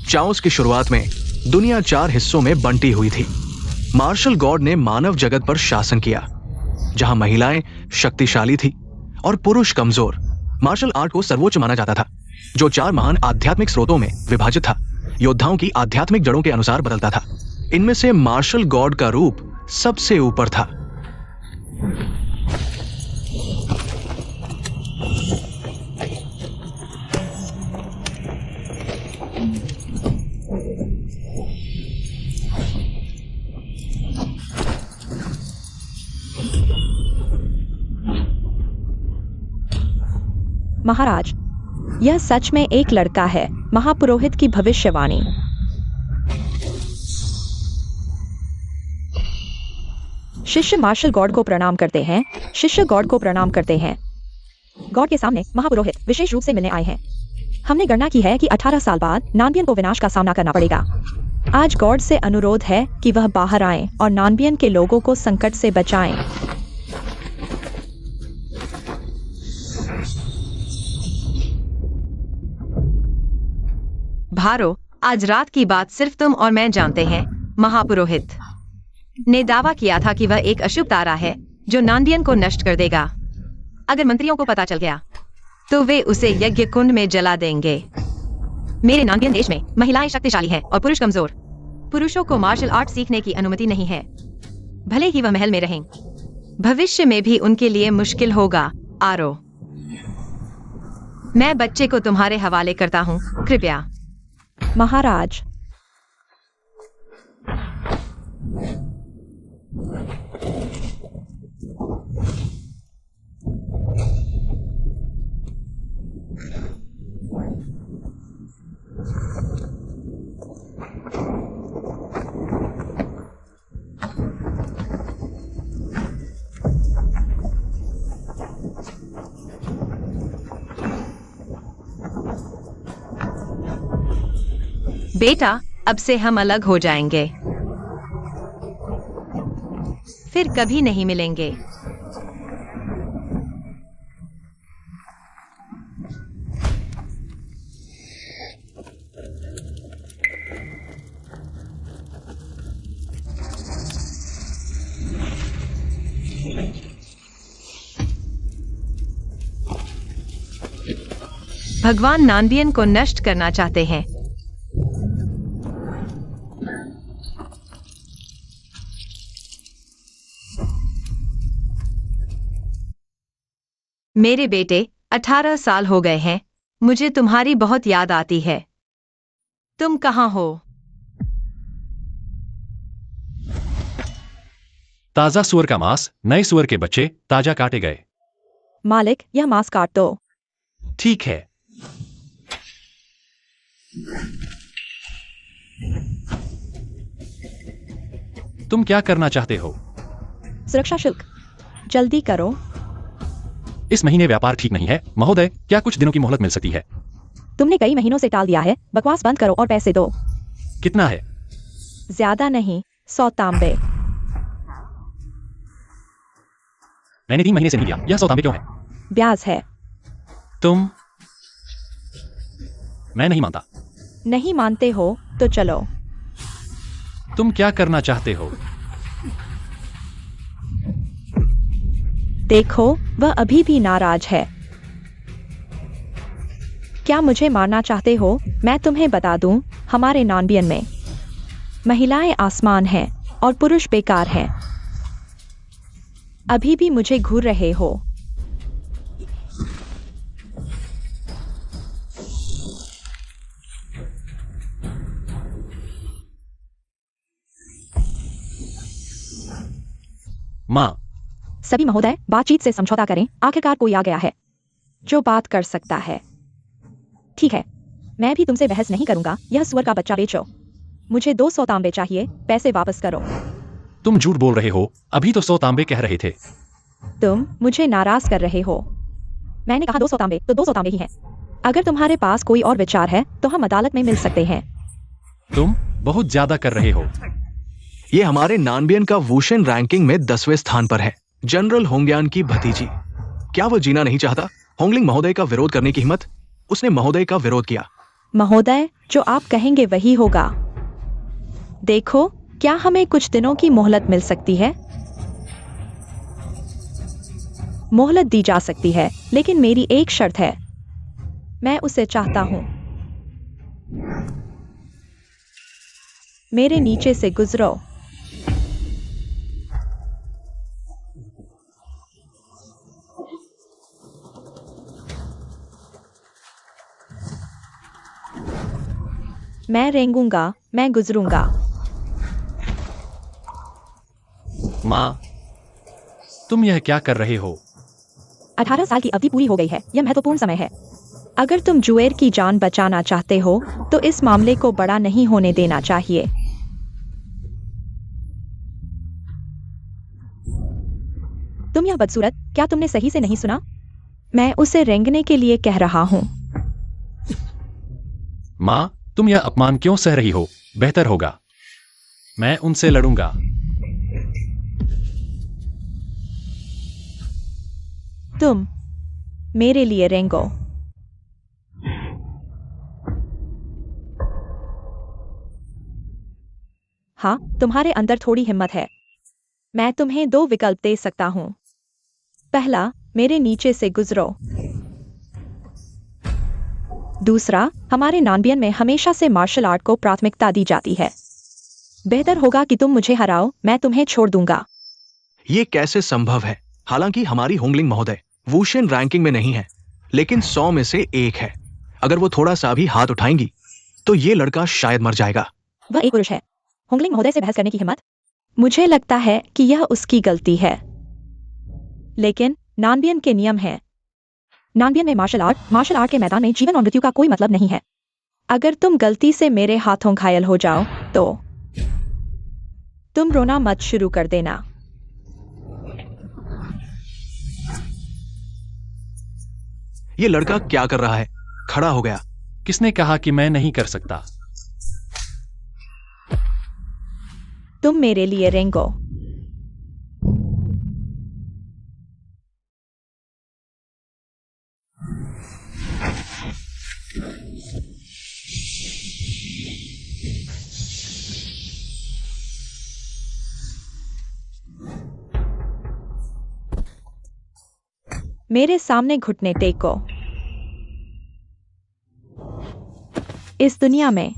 Chaos की शुरुआत में दुनिया 4 हिस्सों में बंटी हुई थी। मार्शल गॉड ने मानव जगत पर शासन किया, जहां महिलाएं शक्तिशाली थी और पुरुष कमजोर। मार्शल आर्ट को सर्वोच्च माना जाता था, जो 4 महान आध्यात्मिक स्रोतों में विभाजित था। योद्धाओं की आध्यात्मिक जड़ों के अनुसार बदलता था। इनमें से मार्शल गॉड का रूप सबसे ऊपर था। महाराज, यह सच में एक लड़का है, महापुरोहित की भविष्यवाणी। शिष्य मार्शल गॉड को प्रणाम करते हैं। शिष्य गॉड को प्रणाम करते हैं। गॉड के सामने महापुरोहित विशेष रूप से मिलने आए हैं। हमने गणना की है कि 18 साल बाद नानबियन को विनाश का सामना करना पड़ेगा। आज गॉड से अनुरोध है कि वह बाहर आएं और नानबियन के लोगों को संकट से बचाएं। भारो, आज रात की बात सिर्फ तुम और मैं जानते हैं। महापुरोहित ने दावा किया था कि वह एक अशुभ तारा है जो नानबियन को नष्ट कर देगा। अगर मंत्रियों को पता चल गया तो वे उसे यज्ञ कुंड में जला देंगे। मेरे नानबियन देश में महिलाएं शक्तिशाली हैं और पुरुष कमजोर। पुरुषों को मार्शल आर्ट सीखने की अनुमति नहीं है, भले ही वह महल में रहें। भविष्य में भी उनके लिए मुश्किल होगा। आरो, मैं बच्चे को तुम्हारे हवाले करता हूँ, कृपया। महाराज, बेटा, अब से हम अलग हो जाएंगे, फिर कभी नहीं मिलेंगे। भगवान नानबियन को नष्ट करना चाहते हैं। मेरे बेटे, 18 साल हो गए हैं। मुझे तुम्हारी बहुत याद आती है। तुम कहाँ हो? ताजा सुअर का मांस, नए सुअर के बच्चे ताजा काटे गए। मालिक, यह मांस काट दो। ठीक है। तुम क्या करना चाहते हो? सुरक्षा शुल्क जल्दी करो। इस महीने व्यापार ठीक नहीं है महोदय, क्या कुछ दिनों की मोहलत मिल सकती है? तुमने कई महीनों से टाल दिया है, बकवास बंद करो और पैसे दो। कितना है? ज्यादा नहीं, 100 तांबे। मैंने 3 महीने से नहीं दिया, यह 100 तांबे क्यों है? ब्याज है। मैं नहीं मानता। नहीं मानते हो तो चलो। तुम क्या करना चाहते हो? देखो, वह अभी भी नाराज है। क्या मुझे मारना चाहते हो? मैं तुम्हें बता दूं, हमारे नानबियन में महिलाएं आसमान हैं और पुरुष बेकार हैं। अभी भी मुझे घूर रहे हो। मां, सभी महोदय, बातचीत से समझौता करें। आखिरकार कोई आ गया है जो बात कर सकता है। ठीक है, मैं भी तुमसे बहस नहीं करूंगा। यह सुअर का बच्चा बेचो। मुझे 200 तांबे चाहिए, पैसे वापस करो। तुम झूठ बोल रहे हो, अभी तो 100 तांबे कह रहे थे। तुम मुझे नाराज कर रहे हो। मैंने कहा 200 तांबे तो 200 तांबे ही हैं। अगर तुम्हारे पास कोई और विचार है तो हम अदालत में मिल सकते हैं। तुम बहुत ज्यादा कर रहे हो। ये हमारे नानबियन का वुशेन रैंकिंग में 10वें स्थान पर है। जनरल होंग्यान की भतीजी। क्या वह जीना नहीं चाहता? होंगलिंग महोदय का विरोध करने की हिम्मत? उसने महोदय का विरोध किया। महोदय, जो आप कहेंगे वही होगा। देखो, क्या हमें कुछ दिनों की मोहलत मिल सकती है? मोहलत दी जा सकती है, लेकिन मेरी एक शर्त है। मैं उसे चाहता हूं। मेरे नीचे से गुजरो। मैं रेंगूंगा, मैं गुजरूंगा। माँ, तुम यह क्या कर रहे हो? 18 साल की अवधि पूरी हो गई है। यह महत्वपूर्ण समय है। अगर तुम जुएर की जान बचाना चाहते हो तो इस मामले को बड़ा नहीं होने देना चाहिए। तुम यह बदसूरत, क्या तुमने सही से नहीं सुना? मैं उसे रेंगने के लिए कह रहा हूं। माँ, तुम यह अपमान क्यों सह रही हो? बेहतर होगा मैं उनसे लड़ूंगा। तुम मेरे लिए रेंगो। हाँ, तुम्हारे अंदर थोड़ी हिम्मत है। मैं तुम्हें 2 विकल्प दे सकता हूं। पहला, मेरे नीचे से गुजरो। दूसरा, हमारे नानबियन में हमेशा से मार्शल आर्ट को प्राथमिकता दी जाती है। बेहतर होगा कि तुम मुझे हराओ, मैं तुम्हें छोड़ दूंगा। ये कैसे संभव है? हालांकि हमारी होंगलिंग महोदय वुशेन रैंकिंग में नहीं है, लेकिन 100 में से 1 है। अगर वो थोड़ा सा भी हाथ उठाएंगी तो ये लड़का शायद मर जाएगा। वह एक पुरुष है। होंगलिंग महोदय से बहस करने की हिम्मत? मुझे लगता है कि यह उसकी गलती है। लेकिन नानबियन के नियम हैं। नानबियन में मार्शल आर्ट के मैदान में जीवन और मृत्यु का कोई मतलब नहीं है। अगर तुम गलती से मेरे हाथों घायल हो जाओ तो तुम रोना मत शुरू कर देना। ये लड़का क्या कर रहा है? खड़ा हो गया। किसने कहा कि मैं नहीं कर सकता? तुम मेरे लिए रेंगो। मेरे सामने घुटने टेको। इस दुनिया में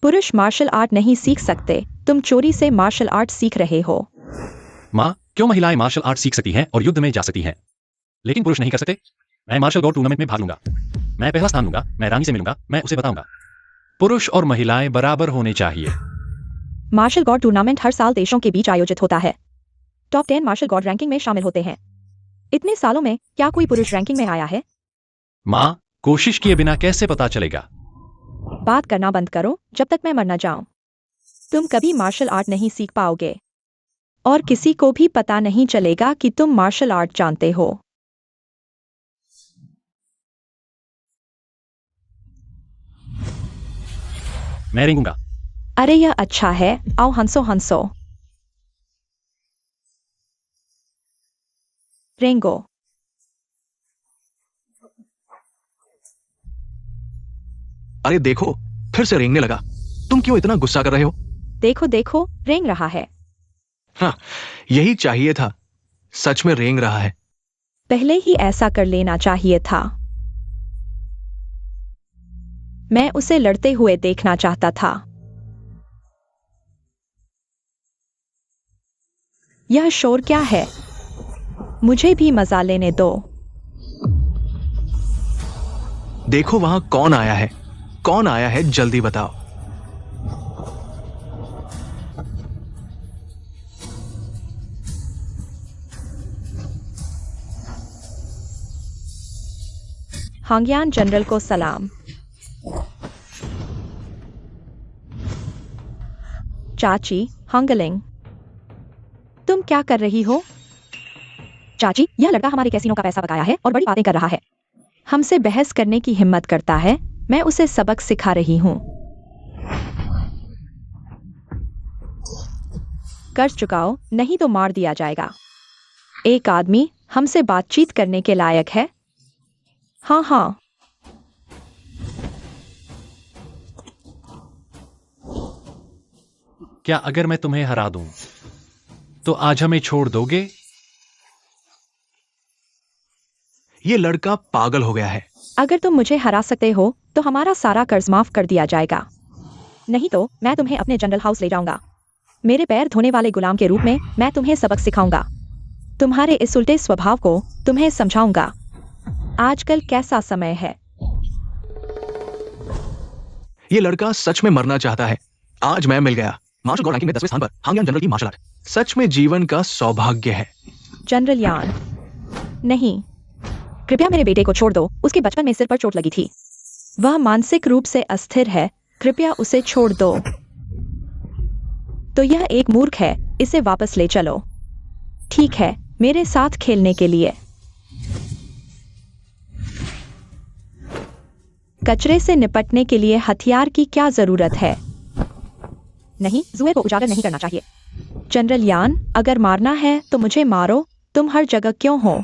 पुरुष मार्शल आर्ट नहीं सीख सकते। तुम चोरी से मार्शल आर्ट सीख रहे हो। माँ, क्यों महिलाएं मार्शल आर्ट सीख सकती हैं और युद्ध में जा सकती हैं, लेकिन पुरुष नहीं कर सकते? मैं मार्शल गॉड टूर्नामेंट में भाग लूंगा। मैं पहला स्थान लूंगा। मैं रानी से मिलूंगा। मैं उसे बताऊंगा पुरुष और महिलाएं बराबर होने चाहिए। मार्शल गॉड टूर्नामेंट हर साल देशों के बीच आयोजित होता है। टॉप 10 मार्शल गॉड रैंकिंग में शामिल होते हैं। इतने सालों में क्या कोई पुरुष रैंकिंग में आया है? माँ, कोशिश किए बिना कैसे पता चलेगा? बात करना बंद करो जब तक मैं मर न जाऊं। तुम कभी मार्शल आर्ट नहीं सीख पाओगे और किसी को भी पता नहीं चलेगा कि तुम मार्शल आर्ट जानते हो। मैं रेंगूंगा। अरे यह अच्छा है। आओ हंसो हंसो। रेंगो। अरे देखो, फिर से रेंगने लगा। तुम क्यों इतना गुस्सा कर रहे हो? देखो देखो, रेंग रहा है। हाँ, यही चाहिए था। सच में रेंग रहा है। पहले ही ऐसा कर लेना चाहिए था। मैं उसे लड़ते हुए देखना चाहता था। यह शोर क्या है? मुझे भी मजा लेने दो। देखो वहां कौन आया है। कौन आया है, जल्दी बताओ। हांग्यान जनरल को सलाम। चाची हंगलिंग, तुम क्या कर रही हो? चाची, यह लड़का हमारे कैसीनो का पैसा बकाया है और बड़ी बातें कर रहा है। हमसे बहस करने की हिम्मत करता है। मैं उसे सबक सिखा रही हूं। कर्ज चुकाओ, नहीं तो मार दिया जाएगा। एक आदमी हमसे बातचीत करने के लायक है। हाँ हाँ। क्या अगर मैं तुम्हें हरा दूं तो आज हमें छोड़ दोगे? ये लड़का पागल हो गया है। अगर तुम मुझे हरा सकते हो तो हमारा सारा कर्ज माफ कर दिया जाएगा, नहीं तो मैं तुम्हें अपने जनरल हाउस ले जाऊंगा। मेरे पैर धोने वाले गुलाम के रूप में मैं तुम्हें सबक सिखाऊंगा। तुम्हारे इस उल्टे स्वभाव को तुम्हें समझाऊंगा। आजकल कैसा समय है। ये लड़का सच में मरना चाहता है। आज मैं मिल गया। मार्शल गॉड रैंकिंग में 10वें स्थान पर हांगयान जनरल की मार्शल आर्ट सच में जीवन का सौभाग्य है। जनरल यान, नहीं, कृपया मेरे बेटे को छोड़ दो। उसके बचपन में सिर पर चोट लगी थी। वह मानसिक रूप से अस्थिर है। कृपया उसे छोड़ दो। तो यह एक मूर्ख है। इसे वापस ले चलो। ठीक है, मेरे साथ खेलने के लिए। कचरे से निपटने के लिए हथियार की क्या जरूरत है? नहीं, जुए को उजागर नहीं करना चाहिए। जनरल यान, अगर मारना है तो मुझे मारो। तुम हर जगह क्यों हो?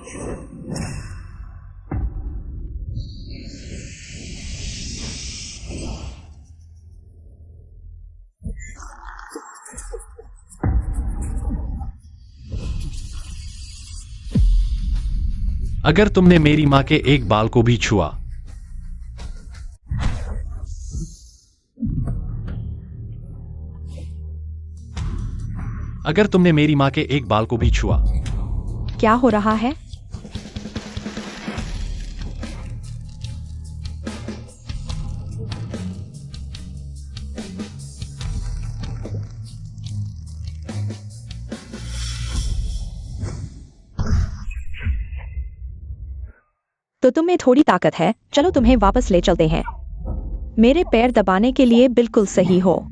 अगर तुमने मेरी मां के एक बाल को भी छुआ अगर तुमने मेरी मां के एक बाल को भी छुआ क्या हो रहा है? तो तुम में थोड़ी ताकत है। चलो तुम्हें वापस ले चलते हैं। मेरे पैर दबाने के लिए बिल्कुल सही हो।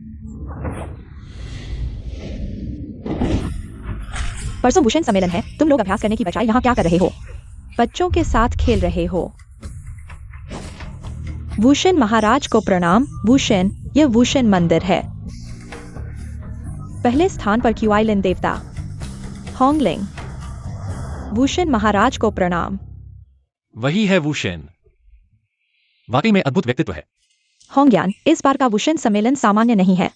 परसों भूषण सम्मेलन है। तुम लोग अभ्यास करने की बजाय यहाँ क्या कर रहे हो? बच्चों के साथ खेल रहे हो। भूषण महाराज को प्रणाम। भूषण, यह भूषण मंदिर है। पहले स्थान पर क्यूआइलिन देवता होंगलिंग। भूषण महाराज को प्रणाम। वही है वुशेन। वाकई में अद्भुत व्यक्तित्व है। होंगयान, इस बार का वुशन सम्मेलन सामान्य नहीं है।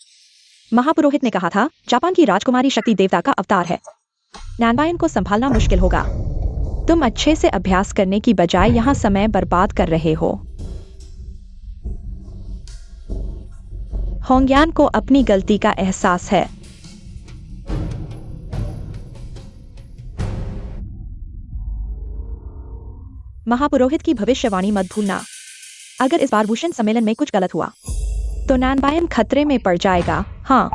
महापुरोहित ने कहा था जापान की राजकुमारी शक्ति देवता का अवतार है। नैनबायन को संभालना मुश्किल होगा। तुम अच्छे से अभ्यास करने की बजाय यहाँ समय बर्बाद कर रहे हो। होंगयान को अपनी गलती का एहसास है। महापुरोहित की भविष्यवाणी मत भूलना। अगर इस बार भूषण सम्मेलन में कुछ गलत हुआ तो नैनबायन खतरे में पड़ जाएगा। हाँ,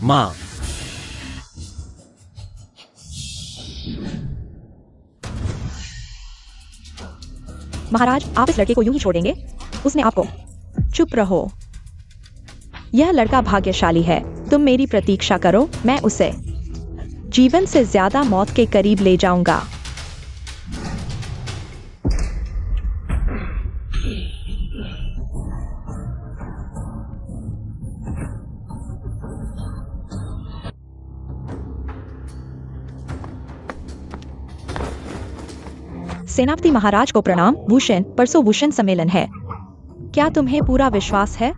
मां, महाराज, आप इस लड़के को यूं ही छोड़ देंगे? उसने आपको। चुप रहो। यह लड़का भाग्यशाली है। तुम मेरी प्रतीक्षा करो। मैं उसे जीवन से ज्यादा मौत के करीब ले जाऊंगा। सेनापति महाराज को प्रणाम। भूषण, परसों भूषण सम्मेलन है। क्या तुम्हें पूरा विश्वास है?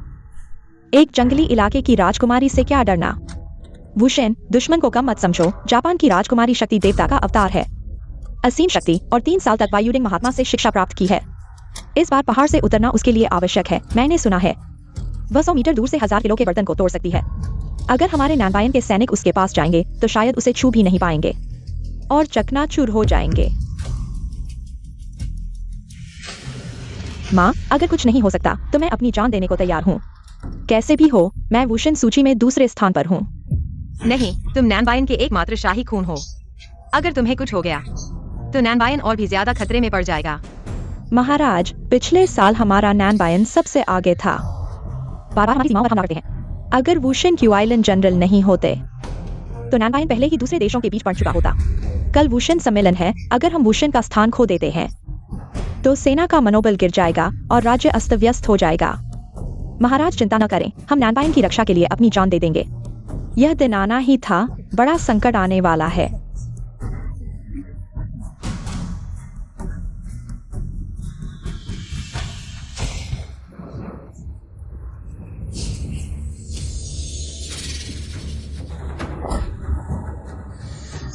एक जंगली इलाके की राजकुमारी से क्या डरना? भूषण, दुश्मन को कम मत समझो। जापान की राजकुमारी शक्ति देवता का अवतार है। असीम शक्ति और 3 साल तक वायुडिंग महात्मा से शिक्षा प्राप्त की है। इस बार पहाड़ से उतरना उसके लिए आवश्यक है। मैंने सुना है वह 100 मीटर दूर से 1000 किलो के बर्तन को तोड़ सकती है। अगर हमारे नैनबायन के सैनिक उसके पास जाएंगे तो शायद उसे छू भी नहीं पाएंगे और चकनाचूर हो जाएंगे। माँ, अगर कुछ नहीं हो सकता तो मैं अपनी जान देने को तैयार हूँ। कैसे भी हो, मैं वुशन सूची में दूसरे स्थान पर हूँ। नहीं, तुम नैनबायन के एकमात्र शाही खून हो। अगर तुम्हें कुछ हो गया तो नैनबायन और भी ज्यादा खतरे में पड़ जाएगा। महाराज, पिछले साल हमारा नैनबायन सबसे आगे था। बार-बार हमारी सीमाओं पर हमला करते हैं। अगर वुशन क्यूआइलिन जनरल नहीं होते तो नैनबायन पहले ही दूसरे देशों के बीच पड़ चुका होता। कल वुशन सम्मेलन है। अगर हम वुशन का स्थान खो देते हैं तो सेना का मनोबल गिर जाएगा और राज्य अस्त व्यस्त हो जाएगा। महाराज, चिंता न करें, हम नैनबायन की रक्षा के लिए अपनी जान दे देंगे। यह दिन आना ही था। बड़ा संकट आने वाला है।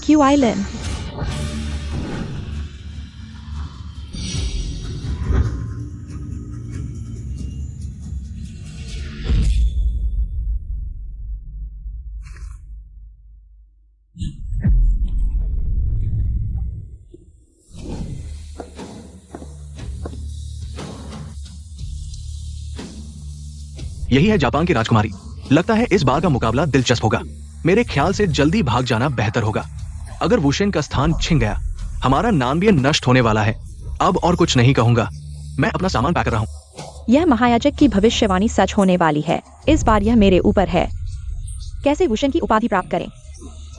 Q island. यही है जापान की राजकुमारी। लगता है इस बार का मुकाबला दिलचस्प होगा। मेरे ख्याल से जल्दी भाग जाना बेहतर होगा। अगर वुशेन का स्थान छिन गया, हमारा नानबियन नष्ट होने वाला है। अब और कुछ नहीं कहूंगा। मैं अपना सामान पैक कर रहा हूँ। यह महायाजक की भविष्यवाणी सच होने वाली है। इस बार यह मेरे ऊपर है। कैसे वुशेन की उपाधि प्राप्त करें?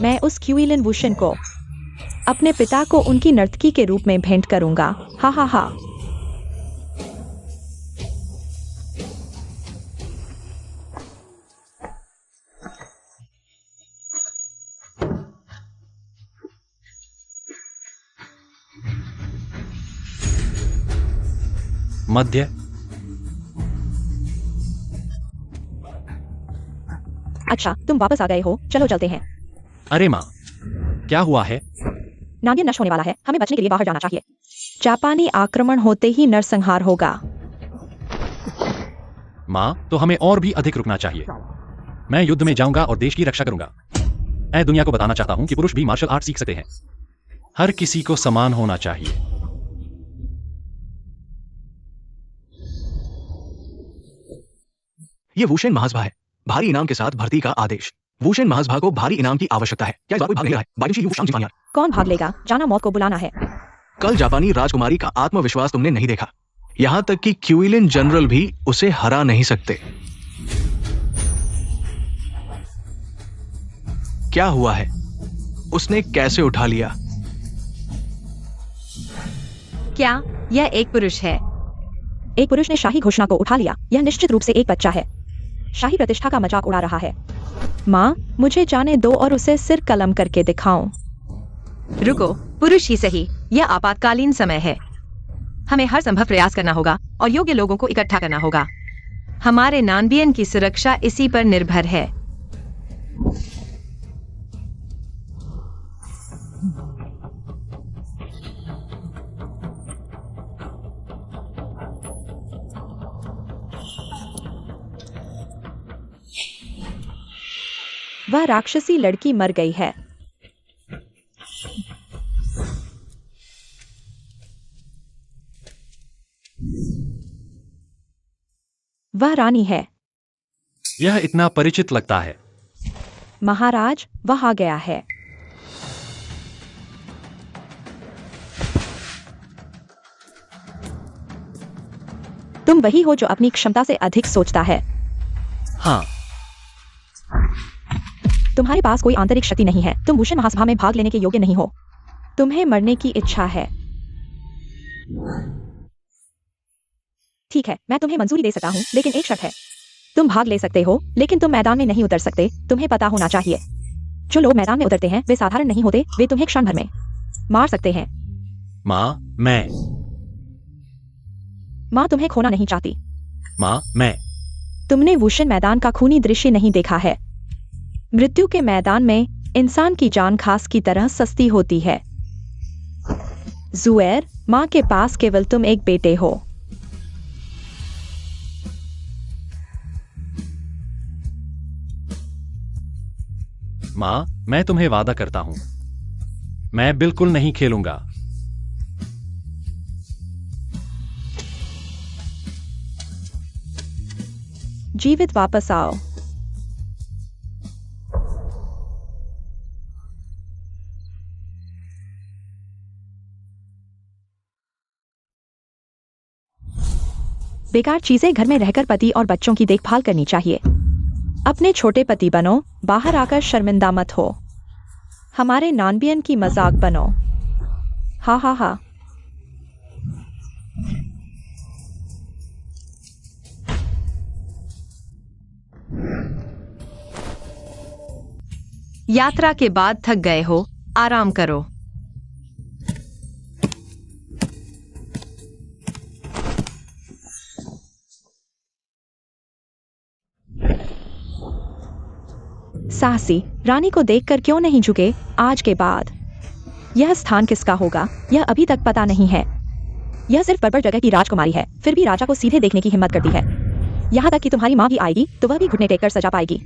मैं उस क्यूइलिन वुशेन को अपने पिता को उनकी नर्तकी के रूप में भेंट करूंगा। हा हा हा। मध्य। अच्छा, तुम वापस आ गए हो। चलो चलते हैं। अरे माँ, क्या हुआ है? नानबियन नष्ट होने वाला है। हमें बचने के लिए बाहर जाना चाहिए। जापानी आक्रमण होते ही नरसंहार होगा। माँ, तो हमें और भी अधिक रुकना चाहिए। मैं युद्ध में जाऊंगा और देश की रक्षा करूंगा। मैं दुनिया को बताना चाहता हूं कि पुरुष भी मार्शल आर्ट सीख सकते हैं। हर किसी को समान होना चाहिए। ये वुशेन महासभा है। भारी इनाम के साथ भर्ती का आदेश। वुशेन महासभा को भारी इनाम की आवश्यकता है। क्या इस बार कोई भाग ले रहा है? बायोशी यू शांति पानिया। कौन भाग लेगा? जाना मौत को बुलाना है। कल जापानी राजकुमारी का आत्मविश्वास तुमने नहीं देखा। यहां तक कि क्यूइलिन जनरल भी उसे हरा नहीं सकते। क्या हुआ है? उसने कैसे उठा लिया? क्या यह एक पुरुष है? एक पुरुष ने शाही घोषणा को उठा लिया। यह निश्चित रूप से एक बच्चा है। शाही प्रतिष्ठा का मजाक उड़ा रहा है। माँ, मुझे जाने दो और उसे सिर कलम करके दिखाऊं। रुको, पुरुष ही सही। यह आपातकालीन समय है। हमें हर संभव प्रयास करना होगा और योग्य लोगों को इकट्ठा करना होगा। हमारे नानबियन की सुरक्षा इसी पर निर्भर है। वह राक्षसी लड़की मर गई है। वह रानी है। यह इतना परिचित लगता है। महाराज, वह आ गया है। तुम वही हो जो अपनी क्षमता से अधिक सोचता है। हाँ, तुम्हारे पास कोई आंतरिक शक्ति नहीं है। तुम वुशेन महासभा में भाग लेने के योग्य नहीं हो। तुम्हें मरने की इच्छा है। ठीक है, मैं तुम्हें मंजूरी दे सकता हूँ, लेकिन एक शर्त है। तुम भाग ले सकते हो, लेकिन तुम मैदान में नहीं उतर सकते। तुम्हें पता होना चाहिए, जो लोग मैदान में उतरते हैं वे साधारण नहीं होते। वे तुम्हें क्षण भर में मार सकते हैं। माँ तुम्हें खोना नहीं चाहती। मैं तुमने वुशेन मैदान का खूनी दृश्य नहीं देखा है। मृत्यु के मैदान में इंसान की जान घास की तरह सस्ती होती है। जुएर, माँ के पास केवल तुम एक बेटे हो। माँ, मैं तुम्हें वादा करता हूं, मैं बिल्कुल नहीं खेलूंगा। जीवित वापस आओ। बेकार चीजें घर में रहकर पति और बच्चों की देखभाल करनी चाहिए। अपने छोटे पति बनो, बाहर आकर शर्मिंदा मत हो। हमारे नानबियन की मजाक बनो। हा हा हा। यात्रा के बाद थक गए हो, आराम करो। साहसी रानी को देखकर क्यों नहीं झुके आज के बाद? यह स्थान किसका होगा यह अभी तक पता नहीं है। यह सिर्फ पर्वत जगह की राजकुमारी है, फिर भी राजा को सीधे देखने की हिम्मत करती है। यहाँ तक कि तुम्हारी माँ भी आएगी तो वह भी घुटने टेककर सजा पाएगी।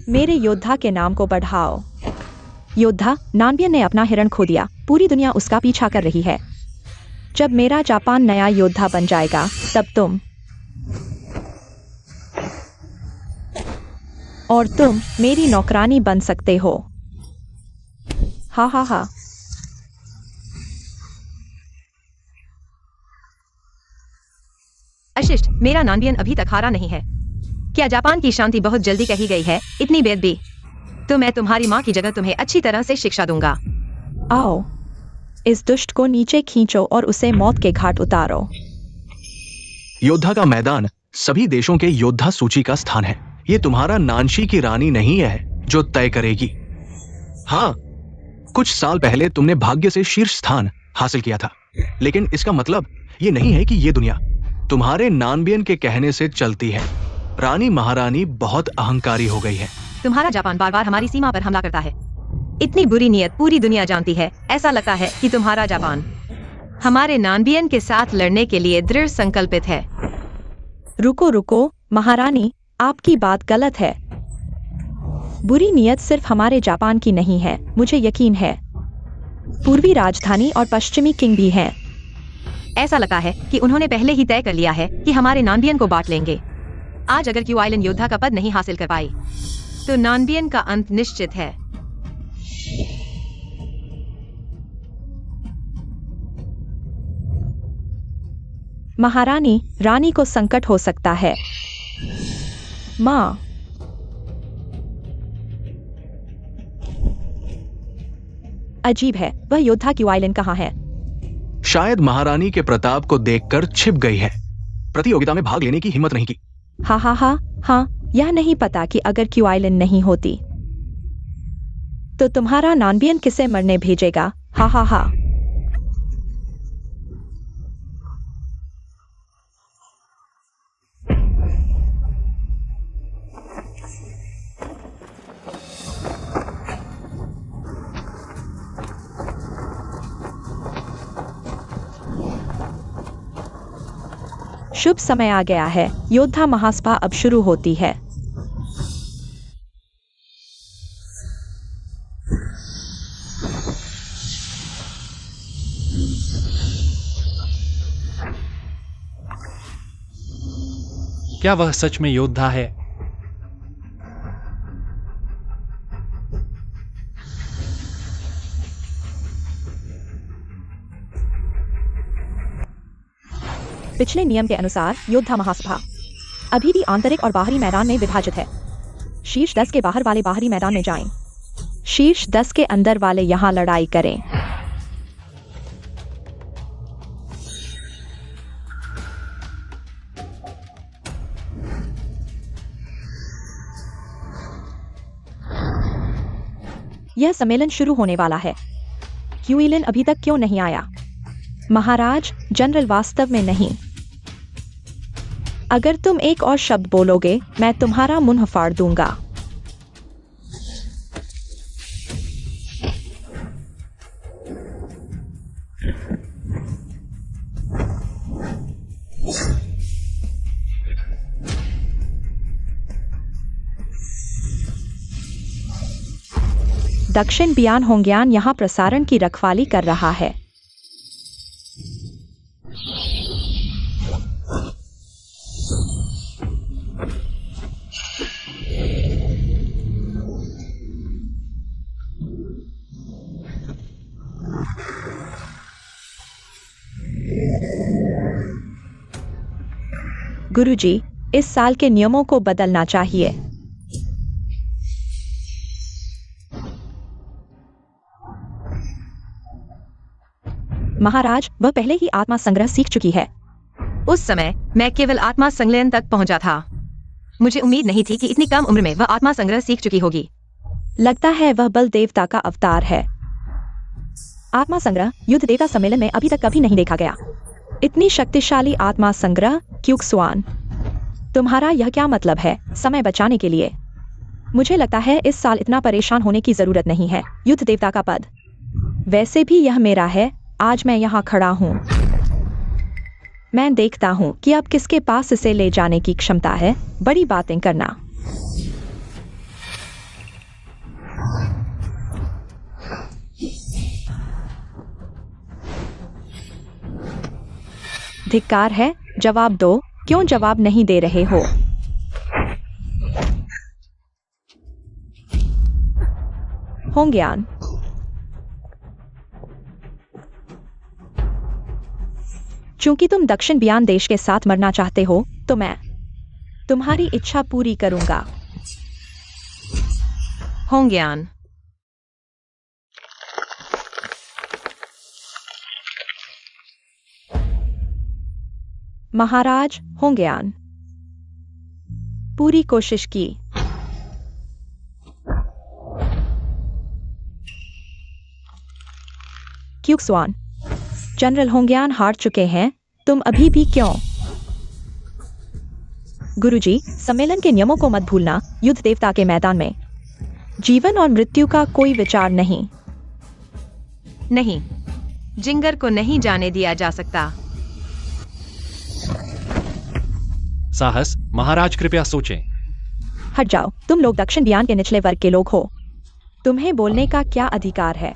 मेरे योद्धा के नाम को बढ़ाओ। योद्धा, नानबियन ने अपना हिरण खो दिया, पूरी दुनिया उसका पीछा कर रही है। जब मेरा जापान नया योद्धा बन जाएगा तब तुम मेरी नौकरानी बन सकते हो। हा हा हा। अशिष्ट, मेरा नानबियन अभी तक हारा नहीं है। क्या जापान की शांति बहुत जल्दी कही गई है? इतनी बेदबी। तो मैं तुम्हारी माँ की जगह तुम्हें अच्छी तरह से शिक्षा दूंगा। आओ, इस दुष्ट को नीचे खींचो और उसे मौत के घाट उतारो। योद्धा का मैदान सभी देशों के योद्धा सूची का स्थान है। ये तुम्हारा नानशी की रानी नहीं है जो तय करेगी। हाँ, कुछ साल पहले तुमने भाग्य से शीर्ष स्थान हासिल किया था, लेकिन इसका मतलब ये नहीं है कि ये दुनिया तुम्हारे नानबियन के कहने से चलती है। रानी महारानी बहुत अहंकारी हो गई है। तुम्हारा जापान बार बार हमारी सीमा पर हमला करता है। इतनी बुरी नीयत पूरी दुनिया जानती है। ऐसा लगता है कि तुम्हारा जापान हमारे नानबियन के साथ लड़ने के लिए दृढ़ संकल्पित है। रुको रुको महारानी, आपकी बात गलत है। बुरी नीयत सिर्फ हमारे जापान की नहीं है, मुझे यकीन है। पूर्वी राजधानी और पश्चिमी किंग भी हैं। ऐसा लगता है कि उन्होंने पहले ही तय कर लिया है कि हमारे नानबियन को बांट लेंगे। आज अगर क्यू आइलैंड योद्धा का पद नहीं हासिल कर पाई तो नानबियन का अंत निश्चित है। महारानी, रानी को संकट हो सकता है। माँ, अजीब है, वह योद्धा क्यू आइलैंड कहाँ है? शायद महारानी के प्रताप को देखकर छिप गई है। प्रतियोगिता में भाग लेने की हिम्मत नहीं की। हा हा हा हाँ, यह नहीं पता कि अगर क्यू आइलैंड नहीं होती तो तुम्हारा नानबियन किसे मरने भेजेगा। हा हा हा। शुभ समय आ गया है। योद्धा महासभा अब शुरू होती है। क्या वह सच में योद्धा है? पिछले नियम के अनुसार योद्धा महासभा अभी भी आंतरिक और बाहरी मैदान में विभाजित है। शीर्ष 10 के बाहर वाले बाहरी मैदान में जाएं। शीर्ष 10 के अंदर वाले यहां लड़ाई करें। यह सम्मेलन शुरू होने वाला है। क्यू आइलैंड अभी तक क्यों नहीं आया? महाराज, जनरल वास्तव में नहीं। अगर तुम एक और शब्द बोलोगे मैं तुम्हारा मुंह फाड़ दूंगा। दक्षिण बियान होंग्यान यहां प्रसारण की रखवाली कर रहा है। गुरुजी, इस साल के नियमों को बदलना चाहिए। महाराज, वह पहले ही आत्मा संग्रह सीख चुकी है। उस समय मैं केवल आत्मा संलयन तक पहुंचा था। मुझे उम्मीद नहीं थी कि इतनी कम उम्र में वह आत्मा संग्रह सीख चुकी होगी। लगता है वह बल देवता का अवतार है। आत्मा संग्रह युद्ध देवता सम्मेलन में अभी तक कभी नहीं देखा गया। इतनी शक्तिशाली आत्मा संग्रह क्यूक्सवान। तुम्हारा यह क्या मतलब है? समय बचाने के लिए मुझे लगता है इस साल इतना परेशान होने की जरूरत नहीं है। युद्ध देवता का पद, वैसे भी यह मेरा है। आज मैं यहाँ खड़ा हूँ। मैं देखता हूँ कि अब किसके पास इसे ले जाने की क्षमता है। बड़ी बातें करना। धिक्कार है। जवाब दो। क्यों जवाब नहीं दे रहे हो? होंग्यान, चूंकि तुम दक्षिण बियान देश के साथ मरना चाहते हो तो मैं तुम्हारी इच्छा पूरी करूंगा। होंग्यान, महाराज होंग्यान, पूरी कोशिश की। क्यूक्सवान, जनरल होंग्यान हार चुके हैं। तुम अभी भी क्यों? गुरुजी, सम्मेलन के नियमों को मत भूलना। युद्ध देवता के मैदान में जीवन और मृत्यु का कोई विचार नहीं। नहीं, जिंगर को नहीं जाने दिया जा सकता। साहस, महाराज कृपया सोचें। हट जाओ। तुम लोग दक्षिण बियान के निचले वर्ग के लोग हो। तुम्हें बोलने का क्या अधिकार है?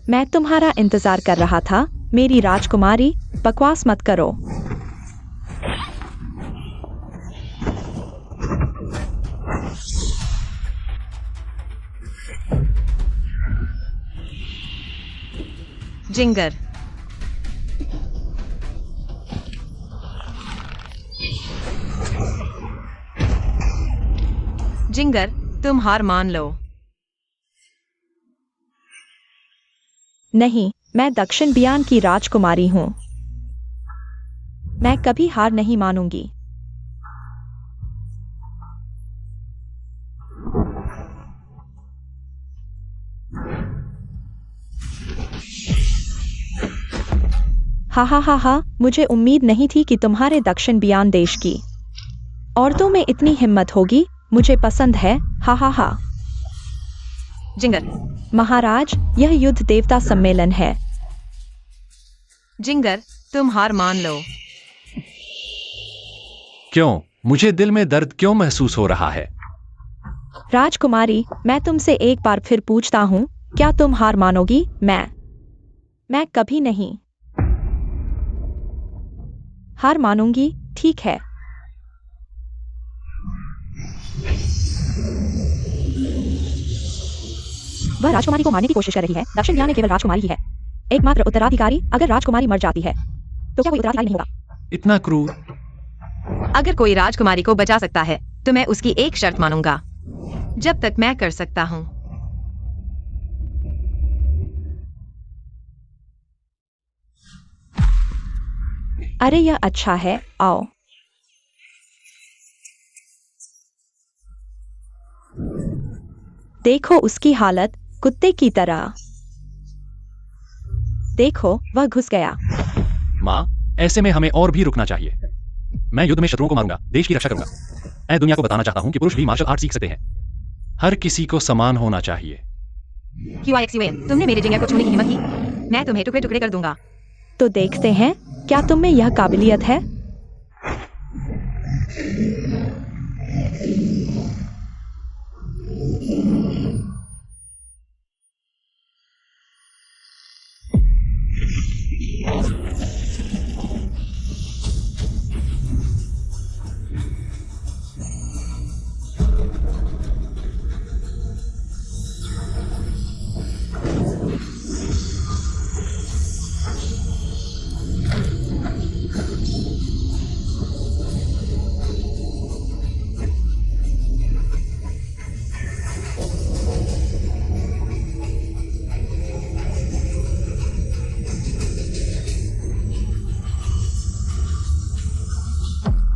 मैं तुम्हारा इंतजार कर रहा था, मेरी राजकुमारी। बकवास मत करो। जिंगर, जिंगर, तुम हार मान लो। नहीं, मैं दक्षिण बियान की राजकुमारी हूं। मैं कभी हार नहीं मानूंगी। हा हा हा हा, मुझे उम्मीद नहीं थी कि तुम्हारे दक्षिण बियान देश की औरतों में इतनी हिम्मत होगी। मुझे पसंद है। हा हा हा। जिंगर, महाराज, यह युद्ध देवता सम्मेलन है। जिंगर, तुम हार मान लो। क्यों? मुझे दिल में दर्द क्यों महसूस हो रहा है? राजकुमारी, मैं तुमसे एक बार फिर पूछता हूं, क्या तुम हार मानोगी? मैं कभी नहीं हार मानूंगी। ठीक है। वह राजकुमारी को मारने की कोशिश कर रही है। दक्षिण बियान में केवल राजकुमारी ही है, एकमात्र उत्तराधिकारी। अगर राजकुमारी मर जाती है तो क्या कोई उत्तराधिकारी नहीं होगा? इतना क्रूर। अगर कोई राजकुमारी को बचा सकता है तो मैं उसकी एक शर्त मानूंगा, जब तक मैं कर सकता हूं। अरे यह अच्छा है। आओ। देखो उसकी हालत, कुत्ते की तरह। देखो, वह घुस गया। माँ, ऐसे में हमें और भी रुकना चाहिए। मैं युद्ध में शत्रुओं को मारूंगा, देश की रक्षा करूंगा। मैं दुनिया को बताना चाहता हूं कि पुरुष भी मार्शल आर्ट सीख सकते हैं। हर किसी को समान होना चाहिए। QIXUM, तुमने मेरे जिंगर को छूने की हिम्मत की। मैं तुम्हें टुकड़े टुकड़े कर दूंगा। तो देखते हैं, क्या तुम में यह काबिलियत है?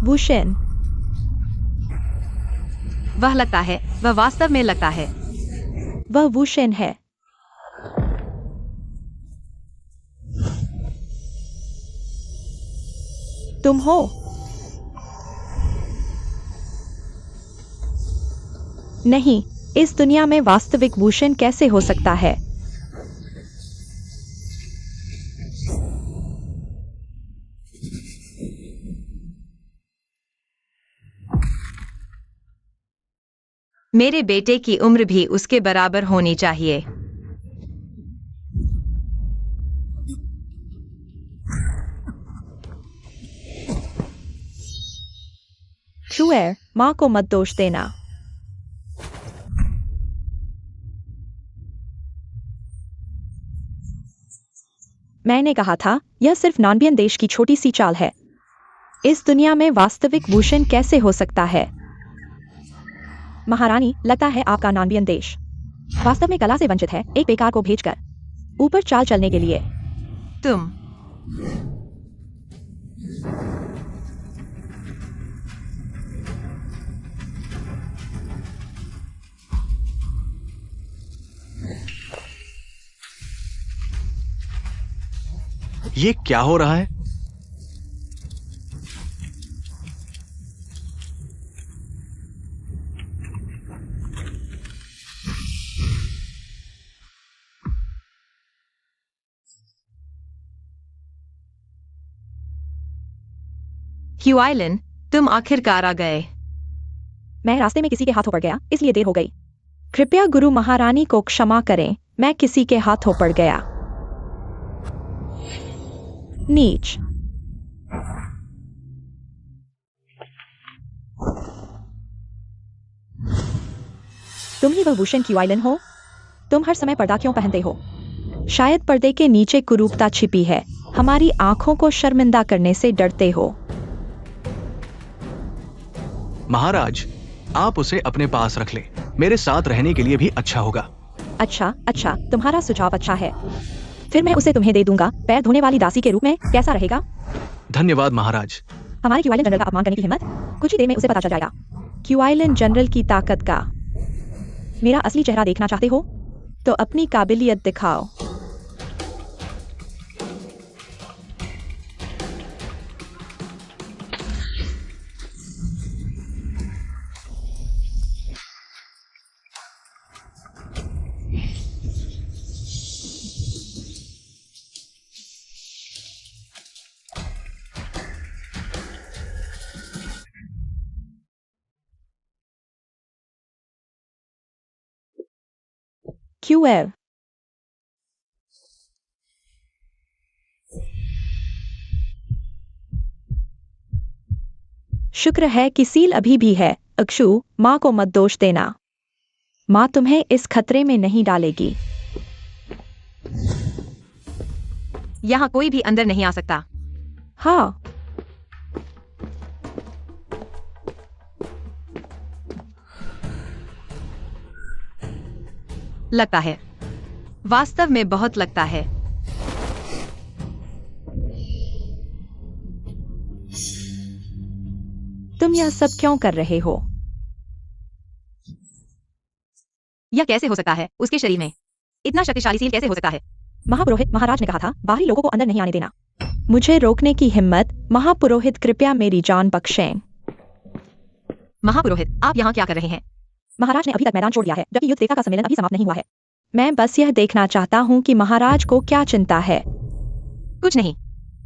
वुशेन, वह लगता है, वह वास्तव में लगता है। वह वुशेन है। तुम हो? नहीं, इस दुनिया में वास्तविक भूषण कैसे हो सकता है? मेरे बेटे की उम्र भी उसके बराबर होनी चाहिए। क्रूएर, माँ को मत दोष देना। मैंने कहा था, यह सिर्फ नानबियन देश की छोटी सी चाल है। इस दुनिया में वास्तविक भूषण कैसे हो सकता है? महारानी, लगता है आपका नानबियन देश वास्तव में कला से वंचित है, एक बेकार को भेजकर ऊपर चाल चलने के लिए। तुम ये क्या हो रहा है? ह्यूआइलिन, तुम आखिरकार आ गए। मैं रास्ते में किसी के हाथों पड़ गया, इसलिए देर हो गई। कृपया गुरु महारानी को क्षमा करें, मैं किसी के हाथों पड़ गया। नीच। तुम ही वह भूषण ह्यूआइलिन हो? तुम हर समय पर्दा क्यों पहनते हो? शायद पर्दे के नीचे कुरूपता छिपी है। हमारी आंखों को शर्मिंदा करने से डरते हो। महाराज, आप उसे अपने पास रख ले, मेरे साथ रहने के लिए भी अच्छा होगा। अच्छा अच्छा, तुम्हारा सुझाव अच्छा है। फिर मैं उसे तुम्हें दे दूंगा, पैर धोने वाली दासी के रूप में। कैसा रहेगा? धन्यवाद महाराज। हमारे ह्यूआइलिन जनरल का अपमान करने की हिम्मत? कुछ ही देर में उसे पता चल जाएगा। ह्यूआइलिन जनरल की ताकत का मेरा असली चेहरा देखना चाहते हो तो अपनी काबिलियत दिखाओ। क्यूएल, शुक्र है कि सील अभी भी है। अक्षु, माँ को मत दोष देना। माँ तुम्हें इस खतरे में नहीं डालेगी। यहाँ कोई भी अंदर नहीं आ सकता। हाँ, लगता है, वास्तव में बहुत लगता है। तुम यह सब क्यों कर रहे हो? यह कैसे हो सकता है? उसके शरीर में इतना शक्तिशाली सील कैसे हो सकता है? महापुरोहित महाराज ने कहा था, बाहरी लोगों को अंदर नहीं आने देना। मुझे रोकने की हिम्मत? महापुरोहित, कृपया मेरी जान बख्शें। महापुरोहित, आप यहाँ क्या कर रहे हैं? महाराज ने अभी तक मैदान छोड़ दिया है, जबकि युद्ध देवता का सम्मेलन अभी समाप्त नहीं हुआ है। मैं बस यह देखना चाहता हूँ कि महाराज को क्या चिंता है। कुछ नहीं,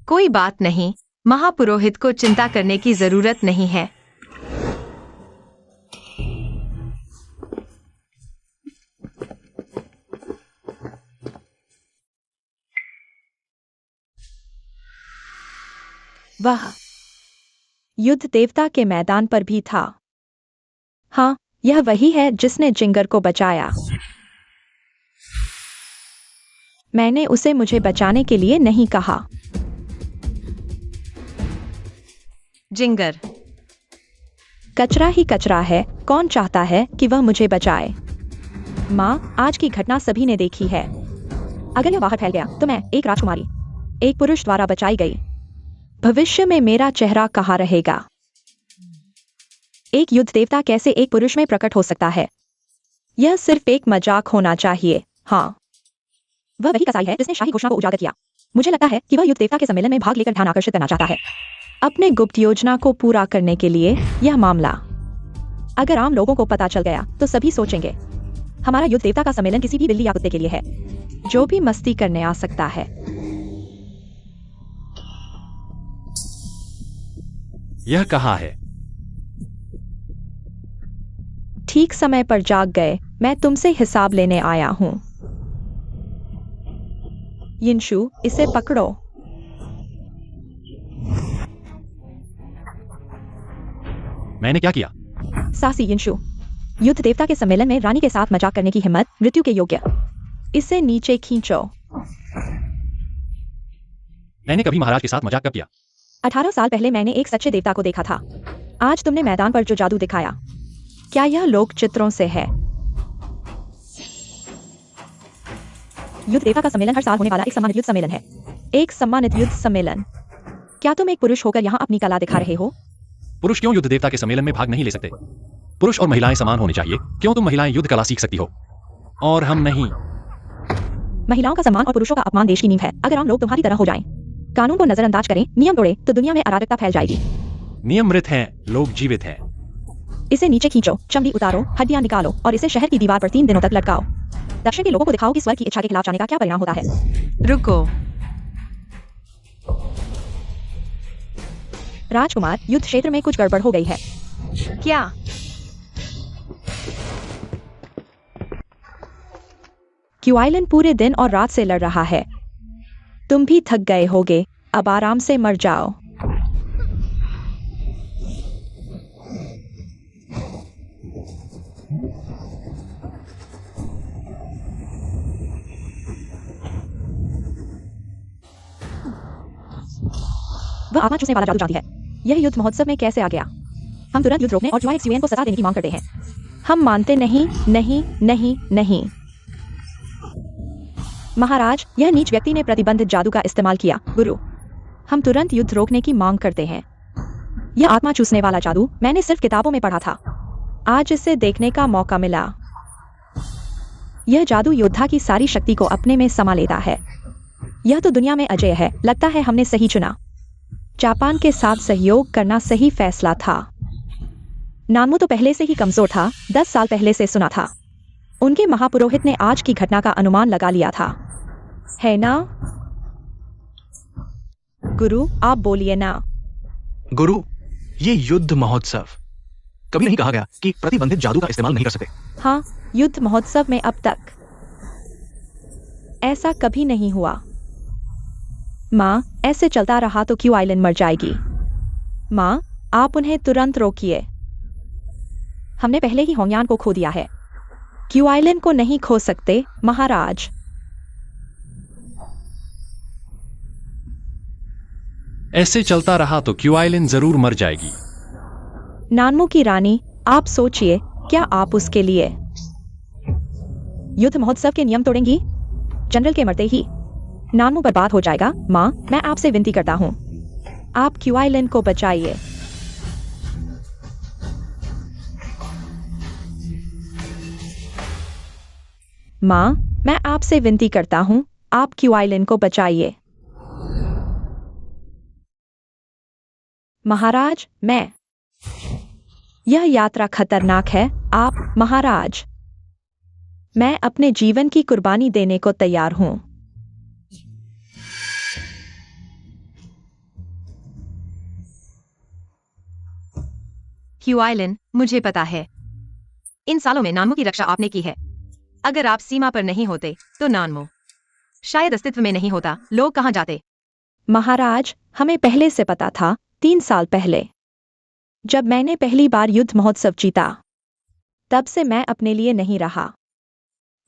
कोई बात नहीं। महापुरोहित को चिंता करने की जरूरत नहीं है। वह युद्ध देवता के मैदान पर भी था। हाँ, यह वही है जिसने जिंगर को बचाया। मैंने उसे मुझे बचाने के लिए नहीं कहा। जिंगर कचरा ही कचरा है। कौन चाहता है कि वह मुझे बचाए? माँ, आज की घटना सभी ने देखी है। अगर यह बाहर फैल गया तो मैं, एक राजकुमारी, एक पुरुष द्वारा बचाई गई, भविष्य में मेरा चेहरा कहाँ रहेगा? एक युद्ध देवता कैसे एक पुरुष में प्रकट हो सकता है? यह सिर्फ एक मजाक होना चाहिए। हाँ, वह वही कसाई है जिसने शाही घोषणा को उजागर किया। मुझे लगता है कि वह युद्ध देवता के सम्मेलन में भाग लेकर ध्यान आकर्षित करना चाहता है। अपने गुप्त योजना को पूरा करने के लिए यह मामला अगर आम लोगों को पता चल गया तो सभी सोचेंगे हमारा युद्ध देवता का सम्मेलन किसी भी बिल्ली या कुत्ते के लिए है जो भी मस्ती करने आ सकता है। यह कहाँ है? ठीक समय पर जाग गए। मैं तुमसे हिसाब लेने आया हूं। यिनशु, इसे पकड़ो। मैंने क्या किया? साहसी यिनशु, युद्ध देवता के सम्मेलन में रानी के साथ मजाक करने की हिम्मत मृत्यु के योग्य। इसे नीचे खींचो। मैंने कभी महाराज के साथ मजाक कब किया? 18 साल पहले मैंने एक सच्चे देवता को देखा था। आज तुमने मैदान पर जो जादू दिखाया, क्या यह लोक चित्रों से है? युद्ध देवता का सम्मेलन हर साल होने वाला एक सम्मानित युद्ध सम्मेलन है। एक सम्मानित युद्ध सम्मेलन। क्या तुम एक पुरुष होकर यहाँ अपनी कला दिखा रहे हो? पुरुष क्यों युद्ध देवता के सम्मेलन में भाग नहीं ले सकते? पुरुष और महिलाएं समान होने चाहिए। क्यों तुम महिलाएं युद्ध कला सीख सकती हो और हम नहीं? महिलाओं का सम्मान और पुरुषों का अपमान देश की नींव है। अगर आम लोग तुम्हारी तरह हो जाएं, कानून को नजरअंदाज करें, नियम तोड़े, तो दुनिया में अराजकता फैल जाएगी। नियम मृत हैं, लोग जीवित हैं। इसे नीचे खींचो, चमड़ी उतारो, हड्डियां निकालो और इसे शहर की दीवार पर 3 दिनों तक लटकाओ। दक्षिण के लोगों को दिखाओ कि स्वर्ग की इच्छा के खिलाफ जाने का क्या परिणाम होता है। रुको। राजकुमार, युद्ध क्षेत्र में कुछ गड़बड़ हो गई है। क्या? क्यूआइलन पूरे दिन और रात से लड़ रहा है। तुम भी थक गए होगे, अब आराम से मर जाओ। वह आत्मा चूसने वाला जादू जानती है। यह युद्ध महोत्सव में कैसे आ गया? हम तुरंत युद्ध रोकने और जुआ एक्सयूएन को सजा देने की मांग करते हैं। हम मानते नहीं, नहीं, नहीं, नहीं। महाराज, यह नीच व्यक्ति ने प्रतिबंधित जादू का इस्तेमाल किया। गुरु, हम तुरंत युद्ध रोकने की मांग करते हैं। यह आत्मा चूसने वाला जादू मैंने सिर्फ किताबों में पढ़ा था। आज इसे देखने का मौका मिला। यह जादू योद्धा की सारी शक्ति को अपने में समा लेता है। यह तो दुनिया में अजेय है। लगता है हमने सही चुना। जापान के साथ सहयोग करना सही फैसला था। नानमु तो पहले से ही कमजोर था। 10 साल पहले से सुना था। उनके महापुरोहित ने आज की घटना का अनुमान लगा लिया था, है ना? गुरु, आप बोलिए ना। गुरु, ये युद्ध महोत्सव कभी नहीं कहा गया कि प्रतिबंधित जादू का इस्तेमाल नहीं कर सकते। हाँ, युद्ध महोत्सव में अब तक ऐसा कभी नहीं हुआ। माँ, ऐसे चलता रहा तो क्यूआइलन मर जाएगी। माँ, आप उन्हें तुरंत रोकिए। हमने पहले ही होंगयान को खो दिया है। क्यूआइलन को नहीं खो सकते, महाराज। ऐसे चलता रहा तो क्यूआइलिन जरूर मर जाएगी। नानमु की रानी, आप सोचिए, क्या आप उसके लिए युद्ध महोत्सव के नियम तोड़ेंगी? जनरल के मरते ही नानमु बर्बाद हो जाएगा। माँ, मैं आपसे विनती करता हूँ, आप क्यूआइलिन को बचाइए। माँ, मैं आपसे विनती करता हूँ, आप क्यूआइलिन को बचाइए। महाराज, यह यात्रा खतरनाक है। आप, महाराज, मैं अपने जीवन की कुर्बानी देने को तैयार हूं। क्यूआइलिन, मुझे पता है। इन सालों में नानमु की रक्षा आपने की है। अगर आप सीमा पर नहीं होते तो नानमु शायद अस्तित्व में नहीं होता। लोग कहाँ जाते? महाराज, हमें पहले से पता था। 3 साल पहले जब मैंने पहली बार युद्ध महोत्सव जीता, तब से मैं अपने लिए नहीं रहा,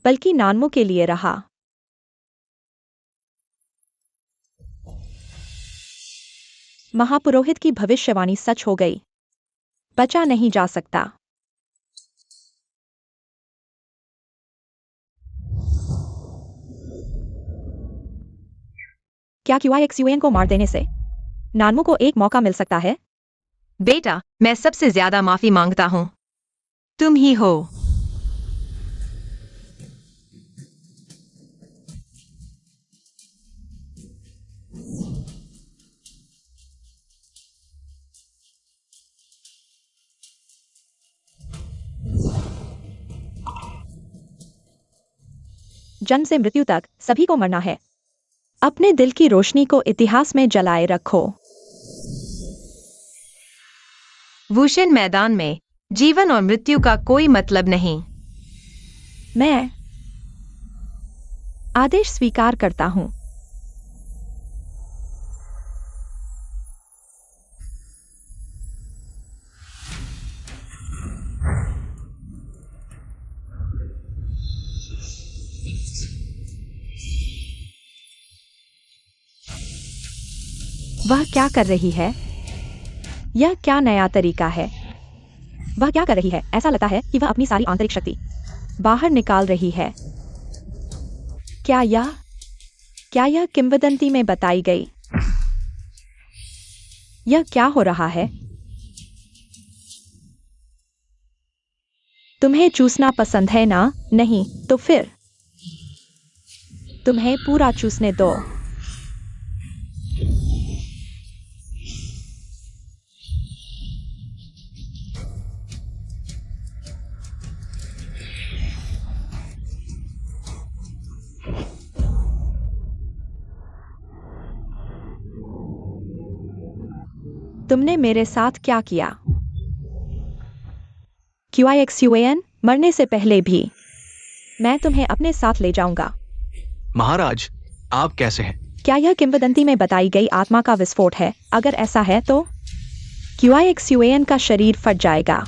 बल्कि नानमु के लिए रहा। महापुरोहित की भविष्यवाणी सच हो गई। बचा नहीं जा सकता। क्या क्यूआईएक्सयूएन को मार देने से नानमु को एक मौका मिल सकता है? बेटा, मैं सबसे ज्यादा माफी मांगता हूं। तुम ही हो। जन्म से मृत्यु तक सभी को मरना है। अपने दिल की रोशनी को इतिहास में जलाए रखो। वुशेन मैदान में जीवन और मृत्यु का कोई मतलब नहीं। मैं आदेश स्वीकार करता हूं। वह क्या कर रही है? यह क्या नया तरीका है? वह क्या कर रही है? ऐसा लगता है कि वह अपनी सारी आंतरिक शक्ति बाहर निकाल रही है। क्या यह किंवदंती में बताई गई? यह क्या हो रहा है? तुम्हें चूसना पसंद है ना? नहीं तो फिर तुम्हें पूरा चूसने दो। तुमने मेरे साथ क्या किया? QIXUAN मरने से पहले भी मैं तुम्हें अपने साथ ले जाऊंगा। महाराज, आप कैसे हैं? क्या यह किंवदंती में बताई गई आत्मा का विस्फोट है? अगर ऐसा है तो QIXUAN का शरीर फट जाएगा।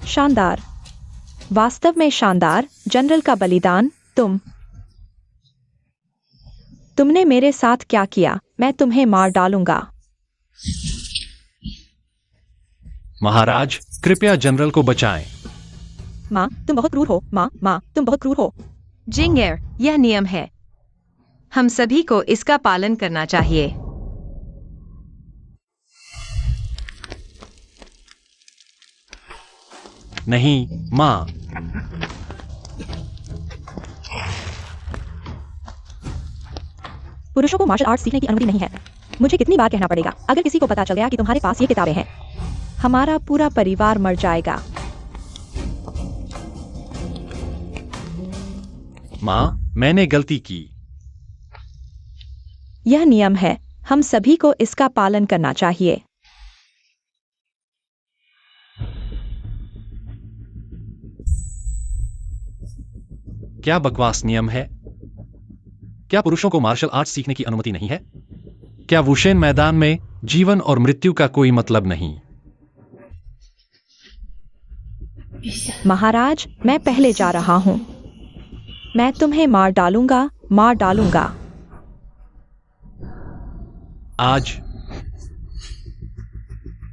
शानदार, वास्तव में शानदार। जनरल का बलिदान। तुमने मेरे साथ क्या किया? मैं तुम्हें मार डालूंगा। महाराज, कृपया जनरल को बचाएं। माँ, तुम बहुत क्रूर हो। माँ, तुम बहुत क्रूर हो। जिंगेर, यह नियम है। हम सभी को इसका पालन करना चाहिए। नहीं, माँ। पुरुषों को मार्शल आर्ट्स सीखने की अनुमति नहीं है। मुझे कितनी बार कहना पड़ेगा? अगर किसी को पता चल गया कि तुम्हारे पास ये किताबें हैं, हमारा पूरा परिवार मर जाएगा। माँ, मैंने गलती की। यह नियम है। हम सभी को इसका पालन करना चाहिए। क्या बकवास नियम है? क्या पुरुषों को मार्शल आर्ट्स सीखने की अनुमति नहीं है? क्या वुशेन मैदान में जीवन और मृत्यु का कोई मतलब नहीं? महाराज, मैं पहले जा रहा हूं। मैं तुम्हें मार डालूंगा। आज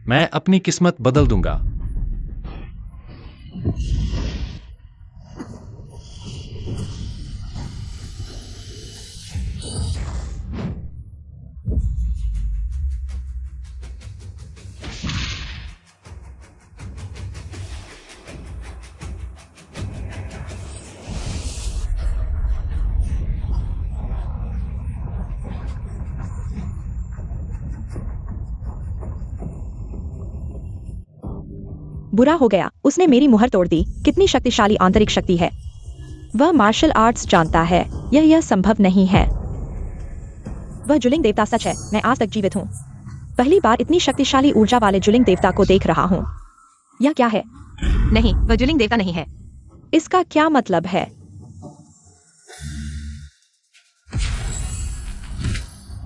मैं अपनी किस्मत बदल दूंगा। बुरा हो गया, उसने मेरी मुहर तोड़ दी। कितनी शक्तिशाली आंतरिक शक्ति है। वह मार्शल आर्ट्स जानता है। यह संभव नहीं है। वह जुलिंग देवता सच है। मैं आज तक जीवित हूँ। पहली बार इतनी शक्तिशाली ऊर्जा वाले जुलिंग देवता को देख रहा हूँ। यह क्या है? नहीं, वह जुलिंग देवता नहीं है। इसका क्या मतलब है?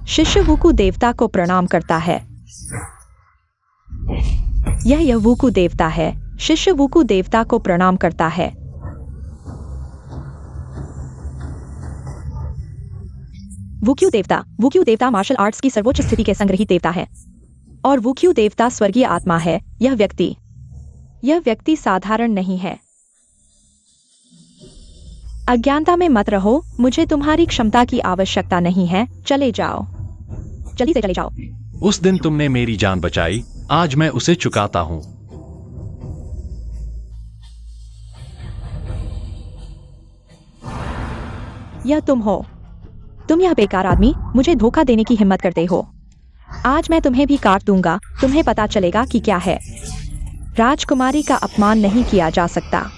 शिष्य वुकू देवता को प्रणाम करता है। यह वुकू देवता है। शिष्य वुकू देवता को प्रणाम करता है। वुक्यू देवता मार्शल आर्ट्स की सर्वोच्च स्थिति के संग्रही देवता है और वुक्यू देवता स्वर्गीय आत्मा है। यह व्यक्ति साधारण नहीं है। अज्ञानता में मत रहो। मुझे तुम्हारी क्षमता की आवश्यकता नहीं है। चले जाओ, जल्दी से चले जाओ। उस दिन तुमने मेरी जान बचाई, आज मैं उसे चुकाता हूं। यह तुम हो। तुम यह बेकार आदमी, मुझे धोखा देने की हिम्मत करते हो। आज मैं तुम्हें भी काट दूंगा। तुम्हें पता चलेगा कि क्या है। राजकुमारी का अपमान नहीं किया जा सकता।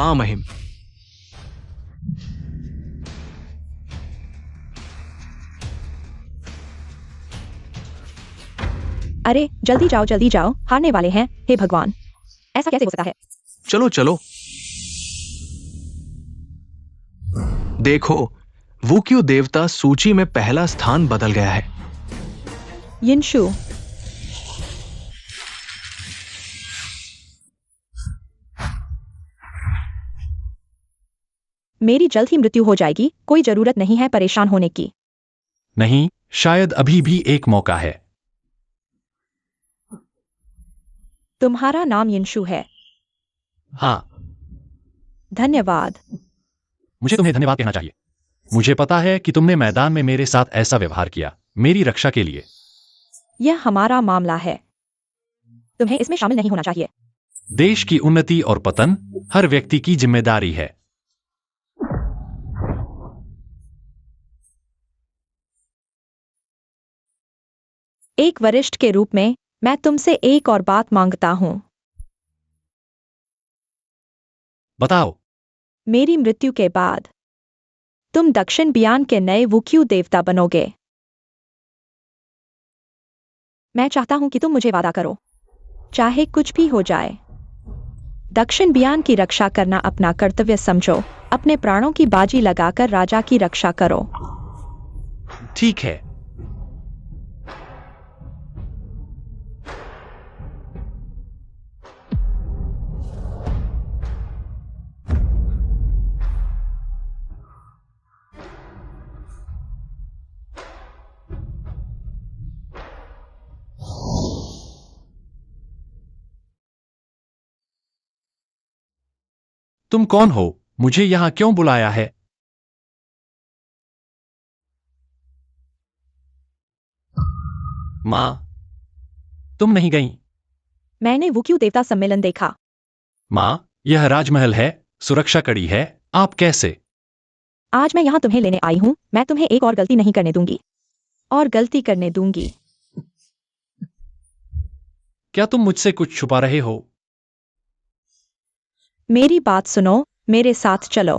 मां महिम। अरे जल्दी जाओ, हारने वाले हैं। हे भगवान, ऐसा कैसे हो सकता है? चलो चलो, देखो वुक्यू देवता सूची में पहला स्थान बदल गया है। यिनशु, मेरी जल्द ही मृत्यु हो जाएगी, कोई जरूरत नहीं है परेशान होने की। नहीं, शायद अभी भी एक मौका है। तुम्हारा नाम यिनशु है? हाँ। धन्यवाद। मुझे तुम्हें धन्यवाद कहना चाहिए। मुझे पता है कि तुमने मैदान में मेरे साथ ऐसा व्यवहार किया, मेरी रक्षा के लिए। यह हमारा मामला है, तुम्हें इसमें शामिल नहीं होना चाहिए। देश की उन्नति और पतन हर व्यक्ति की जिम्मेदारी है। एक वरिष्ठ के रूप में मैं तुमसे एक और बात मांगता हूं। बताओ। मेरी मृत्यु के बाद तुम दक्षिण बियान के नए वुक्यू देवता बनोगे। मैं चाहता हूं कि तुम मुझे वादा करो, चाहे कुछ भी हो जाए, दक्षिण बियान की रक्षा करना अपना कर्तव्य समझो, अपने प्राणों की बाजी लगाकर राजा की रक्षा करो। ठीक है। तुम कौन हो? मुझे यहां क्यों बुलाया है? मां, तुम नहीं गई? मैंने वुक्यू देवता सम्मेलन देखा। मां, यह राजमहल है, सुरक्षा कड़ी है, आप कैसे? आज मैं यहां तुम्हें लेने आई हूं। मैं तुम्हें एक और गलती नहीं करने दूंगी, और गलती करने दूंगी। क्या तुम मुझसे कुछ छुपा रहे हो? मेरी बात सुनो, मेरे साथ चलो।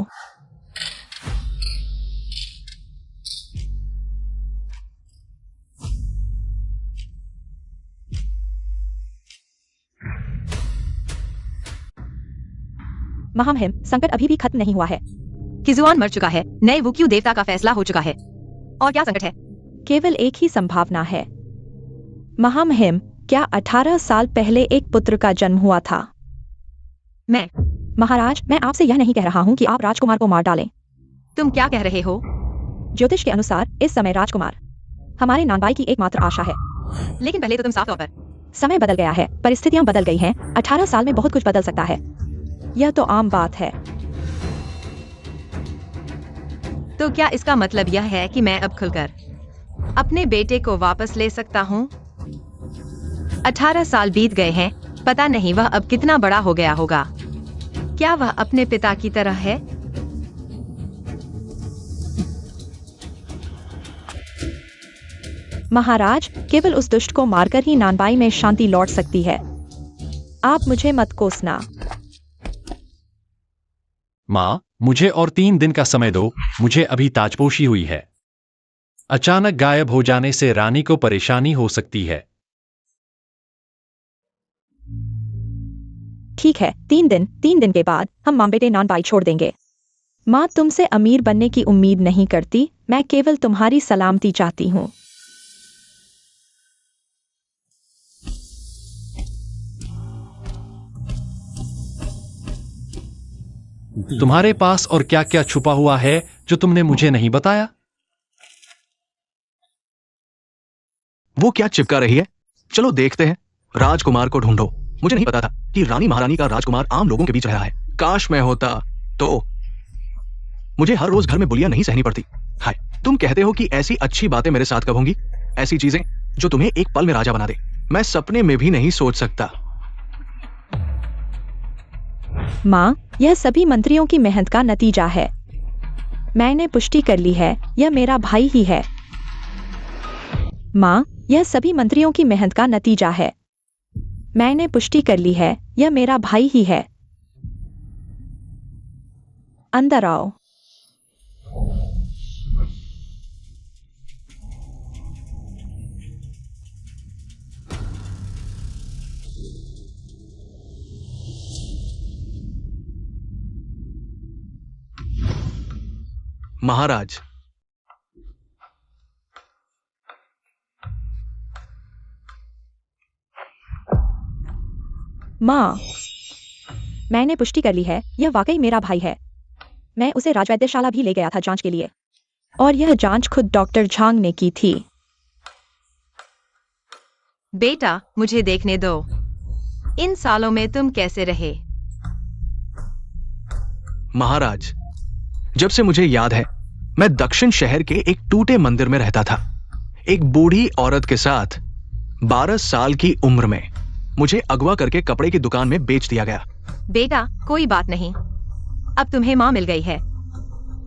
महामहिम, संकट अभी भी खत्म नहीं हुआ है। किजुआन मर चुका है, नए वुक्यू देवता का फैसला हो चुका है। और क्या संकट है? केवल एक ही संभावना है। महामहिम, क्या 18 साल पहले एक पुत्र का जन्म हुआ था? मैं? महाराज, मैं आपसे यह नहीं कह रहा हूं कि आप राजकुमार को मार डालें। तुम क्या कह रहे हो? ज्योतिष के अनुसार इस समय राजकुमार हमारे नानबाई की एकमात्र आशा है। लेकिन पहले तो तुम साफ तौर पर। समय बदल गया है, परिस्थितियां बदल गई हैं। 18 साल में बहुत कुछ बदल सकता है, यह तो आम बात है। तो क्या इसका मतलब यह है कि मैं अब खुलकर अपने बेटे को वापस ले सकता हूँ? 18 साल बीत गए हैं, पता नहीं वह अब कितना बड़ा हो गया होगा। क्या वह अपने पिता की तरह है? महाराज, केवल उस दुष्ट को मारकर ही नानबाई में शांति लौट सकती है। आप मुझे मत कोसना। मां, मुझे और 3 दिन का समय दो, मुझे अभी ताजपोशी हुई है। अचानक गायब हो जाने से रानी को परेशानी हो सकती है। ठीक है, 3 दिन के बाद हम मां बेटे नानबाई छोड़ देंगे। मां तुमसे अमीर बनने की उम्मीद नहीं करती, मैं केवल तुम्हारी सलामती चाहती हूँ। तुम्हारे पास और क्या क्या छुपा हुआ है जो तुमने मुझे नहीं बताया? वो क्या चिपका रही है? चलो देखते हैं। राजकुमार को ढूंढो। मुझे नहीं पता था कि रानी महारानी का राजकुमार आम लोगों के बीच रहा है। काश मैं होता तो मुझे हर रोज घर में बुलियां नहीं सहनी पड़ती। हाय, तुम कहते हो कि ऐसी अच्छी बातें मेरे साथ कब होंगी? ऐसी चीजें जो तुम्हें एक पल में राजा बना दे, मैं सपने में भी नहीं सोच सकता। मां, यह सभी मंत्रियों की मेहनत का नतीजा है। मैंने पुष्टि कर ली है, यह मेरा भाई ही है। मां, यह सभी मंत्रियों की मेहनत का नतीजा है। मैंने पुष्टि कर ली है, यह मेरा भाई ही है। अंदर आओ। महाराज, माँ, मैंने पुष्टि कर ली है, यह वाकई मेरा भाई है। मैं उसे राजवैद्यशाला भी ले गया था जांच के लिए, और यह जांच खुद डॉक्टर झांग ने की थी। बेटा, मुझे देखने दो। इन सालों में तुम कैसे रहे? महाराज, जब से मुझे याद है, मैं दक्षिण शहर के एक टूटे मंदिर में रहता था। एक बूढ़ी औरत के साथ 12 साल की उम्र में मुझे अगवा करके कपड़े की दुकान में बेच दिया गया। बेटा, कोई बात नहीं, अब तुम्हें माँ मिल गई है।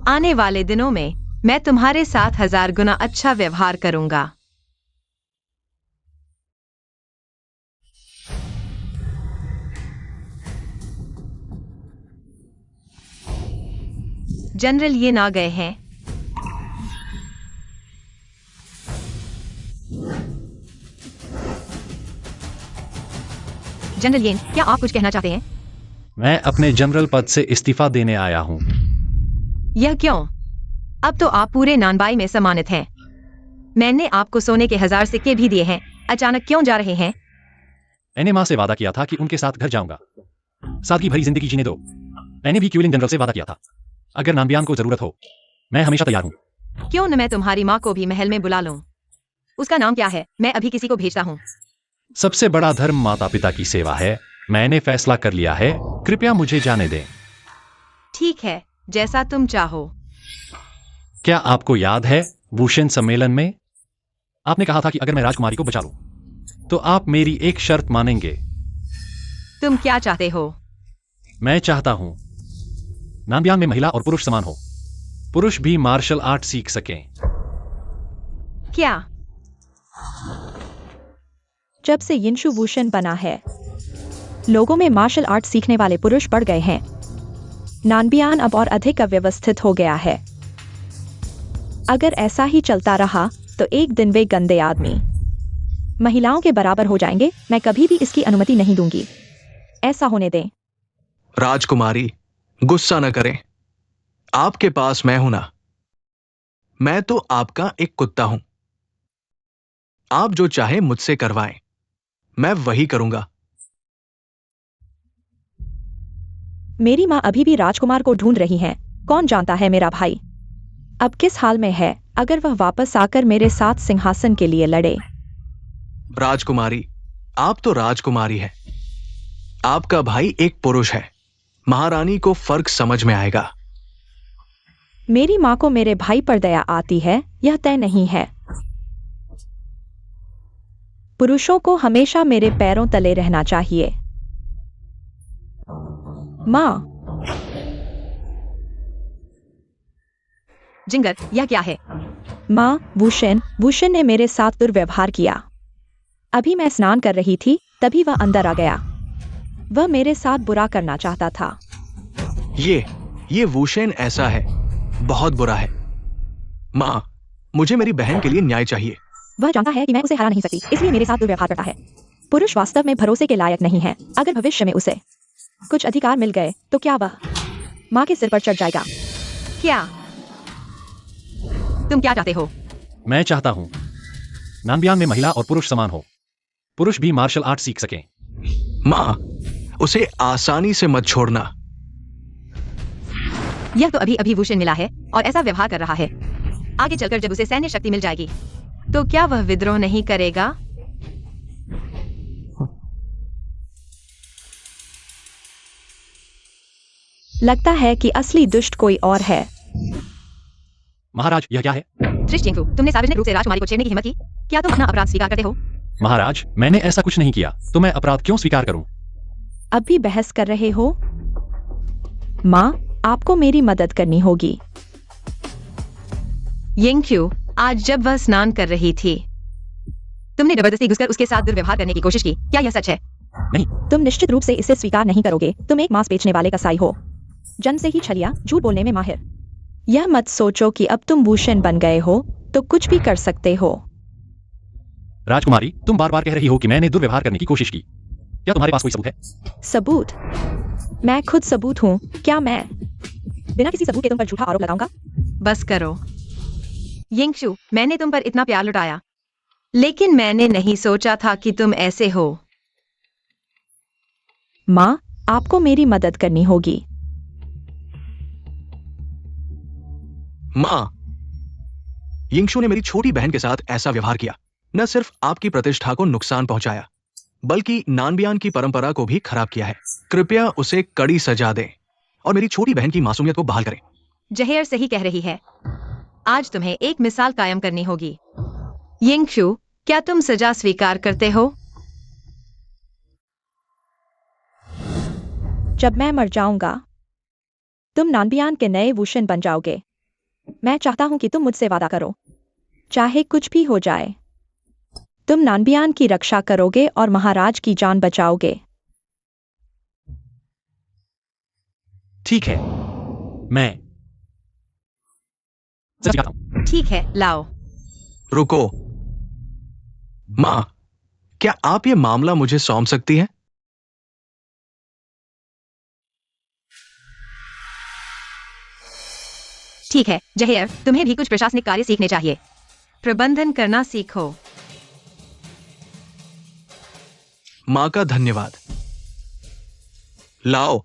आने वाले दिनों में मैं तुम्हारे साथ 1000 गुना अच्छा व्यवहार करूंगा। जनरल, ये ना गए हैं। जनरल येन, क्या आप कुछ कहना चाहते हैं? मैं अपने जनरल पद से इस्तीफा देने आया हूँ। यह क्यों? अब तो आप पूरे नानबाई में सम्मानित हैं। मैंने आपको सोने के 1000 सिक्के भी दिए हैं। अचानक क्यों जा रहे हैं? मैंने माँ से वादा किया था कि उनके साथ घर जाऊंगा। सादगी भरी जिंदगी जीने दो। मैंने भी क्यूलिंग जनरल से वादा किया था, अगर नानबियान को जरूरत हो, मैं हमेशा तैयार हूँ। क्यों न मैं तुम्हारी माँ को भी महल में बुला लूं? उसका नाम क्या है? मैं अभी किसी को भेजता हूँ। सबसे बड़ा धर्म माता पिता की सेवा है। मैंने फैसला कर लिया है, कृपया मुझे जाने दें। ठीक है, जैसा तुम चाहो। क्या आपको याद है वुशेन सम्मेलन में आपने कहा था कि अगर मैं राजकुमारी को बचा लूं, तो आप मेरी एक शर्त मानेंगे? तुम क्या चाहते हो? मैं चाहता हूं नानबियान में महिला और पुरुष समान हो। पुरुष भी मार्शल आर्ट सीख सकें। क्या? जब से यिनशु वुशन बना है, लोगों में मार्शल आर्ट सीखने वाले पुरुष बढ़ गए हैं। नानबियान अब और अधिक अव्यवस्थित हो गया है। अगर ऐसा ही चलता रहा तो एक दिन वे गंदे आदमी महिलाओं के बराबर हो जाएंगे। मैं कभी भी इसकी अनुमति नहीं दूंगी। ऐसा होने दें। राजकुमारी, गुस्सा न करें। आपके पास मैं हूं ना। मैं तो आपका एक कुत्ता हूं। आप जो चाहे मुझसे करवाएं, मैं वही करूंगा। मेरी माँ अभी भी राजकुमार को ढूंढ रही हैं। कौन जानता है मेरा भाई अब किस हाल में है। अगर वह वापस आकर मेरे साथ सिंहासन के लिए लड़े। राजकुमारी, आप तो राजकुमारी हैं। आपका भाई एक पुरुष है। महारानी को फर्क समझ में आएगा। मेरी माँ को मेरे भाई पर दया आती है, यह तय नहीं है। पुरुषों को हमेशा मेरे पैरों तले रहना चाहिए। माँ, जिंगर, यह क्या है? माँ, वुशन ने मेरे साथ दुर्व्यवहार किया। अभी मैं स्नान कर रही थी, तभी वह अंदर आ गया। वह मेरे साथ बुरा करना चाहता था। ये वुशन ऐसा है, बहुत बुरा है। माँ, मुझे मेरी बहन के लिए न्याय चाहिए। वह जानता है कि मैं उसे हरा नहीं सकती, इसलिए मेरे साथ दुर्व्यवहार करता है। पुरुष वास्तव में भरोसे के लायक नहीं है। अगर भविष्य में उसे कुछ अधिकार मिल गए तो क्या वह माँ के सिर पर चढ़ जाएगा? क्या तुम क्या चाहते हो? मैं चाहता हूं नानबियान में महिला और पुरुष समान हो। पुरुष भी मार्शल आर्ट सीख सकें। माँ, उसे आसानी से मत छोड़ना। यह तो अभी अभी वुशन मिला है और ऐसा व्यवहार कर रहा है। आगे चलकर जब उसे सैन्य शक्ति मिल जाएगी तो क्या वह विद्रोह नहीं करेगा? लगता है कि असली दुष्ट कोई और है। महाराज, यह क्या है? त्रिशचिंगफू, तुमने सार्वजनिक रूप से राजकुमारी को छेड़ने की हिम्मत की? क्या तुम अपना अपराध स्वीकार करते हो? महाराज, मैंने ऐसा कुछ नहीं किया, तो मैं अपराध क्यों स्वीकार करूं? अब भी बहस कर रहे हो? माँ, आपको मेरी मदद करनी होगी। यिंगक्यू, आज जब वह स्नान कर रही थी, तुमने जबरदस्ती घुसकर उसके साथ दुर्व्यवहार करने की कोशिश की। क्या यह सच है? नहीं। तुम निश्चित रूप से इसे स्वीकार नहीं करोगे। तुम एक मांस बेचने वाले कसाई हो। जन्म से ही छलिया, झूठ बोलने में माहिर। यह मत सोचो कि अब तुम भूषण बन गए हो तो कुछ भी कर सकते हो। राजकुमारी, तुम बार बार कह रही हो कि मैंने दुर्व्यवहार करने की कोशिश की। क्या तुम्हारे पास कोई सबूत है? सबूत? मैं खुद सबूत हूँ। क्या मैं बिना किसी सबूत के तुम पर झूठा आरोप लगाऊंगा? बस करो। यिंगशु, मैंने तुम पर इतना प्यार लुटाया, लेकिन मैंने नहीं सोचा था कि तुम ऐसे हो। माँ, आपको मेरी मदद करनी होगी। मां, यिंगशु ने मेरी छोटी बहन के साथ ऐसा व्यवहार किया। न सिर्फ आपकी प्रतिष्ठा को नुकसान पहुंचाया, बल्कि नानबियान की परंपरा को भी खराब किया है। कृपया उसे कड़ी सजा दें और मेरी छोटी बहन की मासूमियत को बहाल करें। जहेर सही कह रही है। आज तुम्हें एक मिसाल कायम करनी होगी। यिंगशु, क्या तुम सजा स्वीकार करते हो? जब मैं मर जाऊंगा, तुम नानबियान के नए वुशन बन जाओगे। मैं चाहता हूं कि तुम मुझसे वादा करो, चाहे कुछ भी हो जाए, तुम नानबियान की रक्षा करोगे और महाराज की जान बचाओगे। ठीक है, मैं सिखाता हूं। ठीक है, लाओ। रुको मां, क्या आप ये मामला मुझे सौंप सकती हैं? ठीक है जहेर, तुम्हें भी कुछ प्रशासनिक कार्य सीखने चाहिए। प्रबंधन करना सीखो। मां का धन्यवाद। लाओ।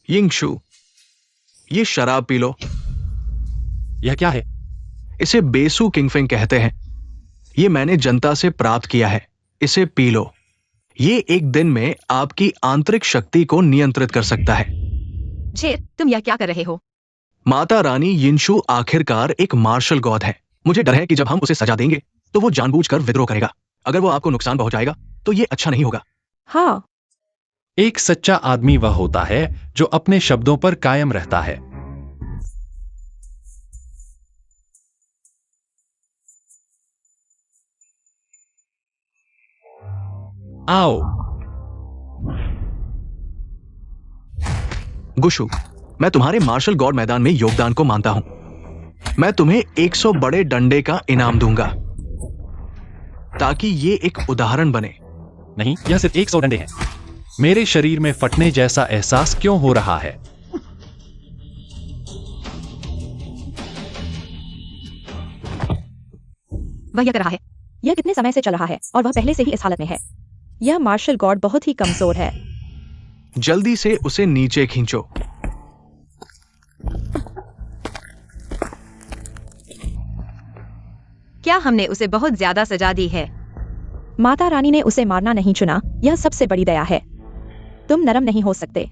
यिंगशु, ये शराब पी लो। यह क्या है? इसे बेसु किंगफिंग कहते हैं। ये मैंने जनता से प्राप्त किया है। इसे पी लो। ये एक दिन में आपकी आंतरिक शक्ति को नियंत्रित कर सकता है। जेर, तुम यह क्या कर रहे हो? माता रानी यिंशु आखिरकार एक मार्शल गॉड है। मुझे डर है कि जब हम उसे सजा देंगे तो वो जानबूझकर विद्रोह करेगा। अगर वो आपको नुकसान पहुंचाएगा तो ये अच्छा नहीं होगा। हाँ, एक सच्चा आदमी वह होता है जो अपने शब्दों पर कायम रहता है। आओ। गुशु, मैं तुम्हारे मार्शल गॉड मैदान में योगदान को मानता हूं। मैं तुम्हें 100 बड़े डंडे का इनाम दूंगा ताकि ये एक उदाहरण बने। नहीं, यह सिर्फ 100 डंडे हैं। मेरे शरीर में फटने जैसा एहसास क्यों हो रहा है? वह यह कर रहा है। यह कितने समय से चल रहा है और वह पहले से ही इस हालत में है। यह मार्शल गॉड बहुत ही कमजोर है। जल्दी से उसे नीचे खींचो। क्या हमने उसे बहुत ज्यादा सजा दी है? माता रानी ने उसे मारना नहीं चुना। यह सबसे बड़ी दया है। तुम नरम नहीं हो सकते।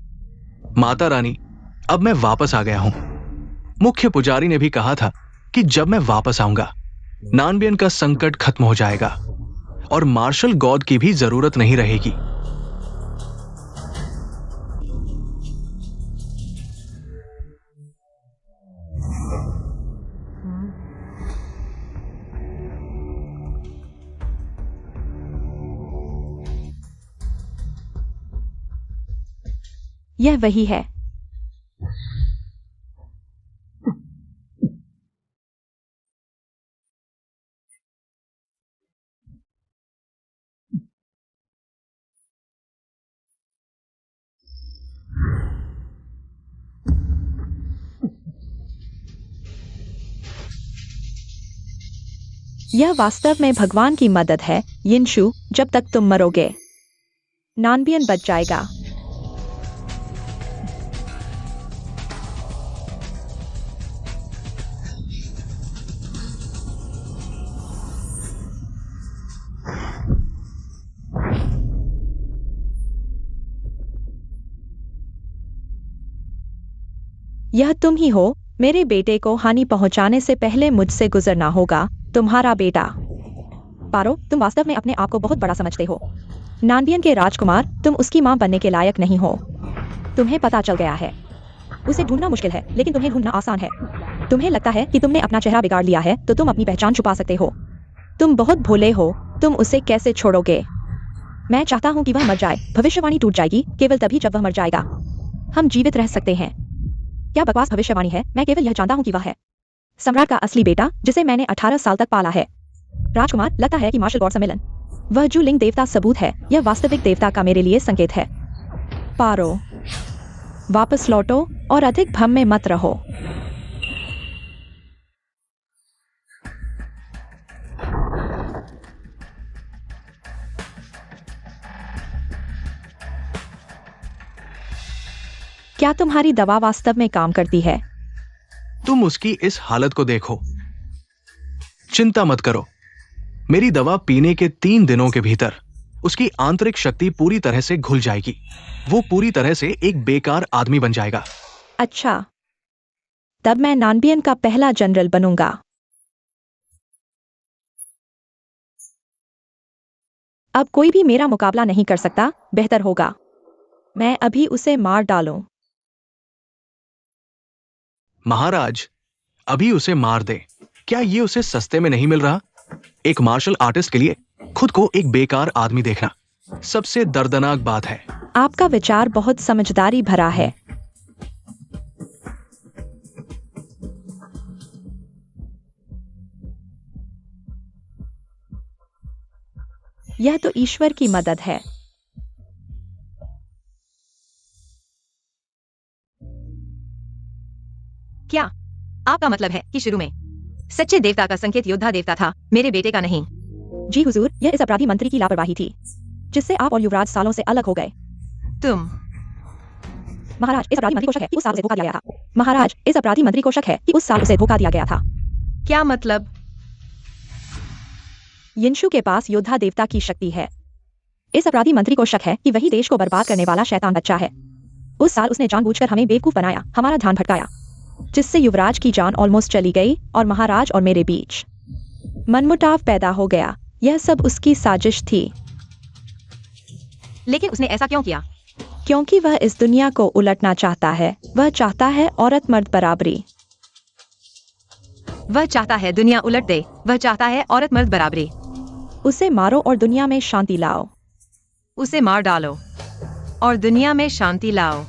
माता रानी, अब मैं वापस आ गया हूं। मुख्य पुजारी ने भी कहा था कि जब मैं वापस आऊंगा नानबियन का संकट खत्म हो जाएगा और मार्शल गॉड की भी जरूरत नहीं रहेगी। यह वही है। यह वास्तव में भगवान की मदद है यिंशु। जब तक तुम मरोगे नानबियन बच जाएगा। यह तुम ही हो। मेरे बेटे को हानि पहुंचाने से पहले मुझसे गुजरना होगा। तुम्हारा बेटा। पारो, तुम वास्तव में अपने आप को बहुत बड़ा समझते हो। नानबियन के राजकुमार, तुम उसकी मां बनने के लायक नहीं हो। तुम्हें पता चल गया है। उसे ढूंढना मुश्किल है, लेकिन तुम्हें ढूंढना आसान है। तुम्हें लगता है कि तुमने अपना चेहरा बिगाड़ लिया है तो तुम अपनी पहचान छुपा सकते हो। तुम बहुत भोले हो। तुम उसे कैसे छोड़ोगे? मैं चाहता हूँ कि वह मर जाए। भविष्यवाणी टूट जाएगी केवल तभी जब वह मर जाएगा। हम जीवित रह सकते हैं। क्या बकवास भविष्यवाणी है, मैं केवल यह जानता हूँ कि वह है सम्राट का असली बेटा जिसे मैंने 18 साल तक पाला है। राजकुमार, लगता है कि मार्शल गॉड सम्मेलन वह जो लिंग देवता सबूत है, यह वास्तविक देवता का मेरे लिए संकेत है। पारो, वापस लौटो और अधिक भ्रम में मत रहो। क्या तुम्हारी दवा वास्तव में काम करती है? तुम उसकी इस हालत को देखो। चिंता मत करो, मेरी दवा पीने के 3 दिनों के भीतर उसकी आंतरिक शक्ति पूरी तरह से घुल जाएगी। वो पूरी तरह से एक बेकार आदमी बन जाएगा। अच्छा, तब मैं नानबियन का पहला जनरल बनूंगा। अब कोई भी मेरा मुकाबला नहीं कर सकता। बेहतर होगा मैं अभी उसे मार डालूं। महाराज, अभी उसे मार दे। क्या ये उसे सस्ते में नहीं मिल रहा? एक मार्शल आर्टिस्ट के लिए खुद को एक बेकार आदमी देखना सबसे दर्दनाक बात है। आपका विचार बहुत समझदारी भरा है। यह तो ईश्वर की मदद है। क्या आपका मतलब है कि शुरू में सच्चे देवता का संकेत योद्धा देवता था, मेरे बेटे का नहीं? जी हुजूर, यह इस अपराधी मंत्री की लापरवाही थी जिससे आप और युवराज सालों से अलग हो गए। तुम महाराज, इस अपराधी मंत्री को शक है कि उस साल उसे धोखा दिया गया था। महाराज, इस अपराधी मंत्री को शक है कि उस साल उसे धोखा दिया गया था। क्या मतलब? यिनशु के पास योद्धा देवता की शक्ति है। इस अपराधी मंत्री को शक है कि वही देश को बर्बाद करने वाला शैतान बच्चा है। उस साल उसने जानबूझकर हमें बेवकूफ बनाया, हमारा ध्यान भटकाया, जिससे युवराज की जान ऑलमोस्ट चली गई और महाराज और मेरे बीच मनमुटाव पैदा हो गया। यह सब उसकी साजिश थी। लेकिन उसने ऐसा क्यों किया? क्योंकि वह इस दुनिया को उलटना चाहता है। वह चाहता है औरत मर्द बराबरी। वह चाहता है दुनिया उलट दे। वह चाहता है औरत मर्द बराबरी। उसे मारो और दुनिया में शांति लाओ। उसे मार डालो और दुनिया में शांति लाओ।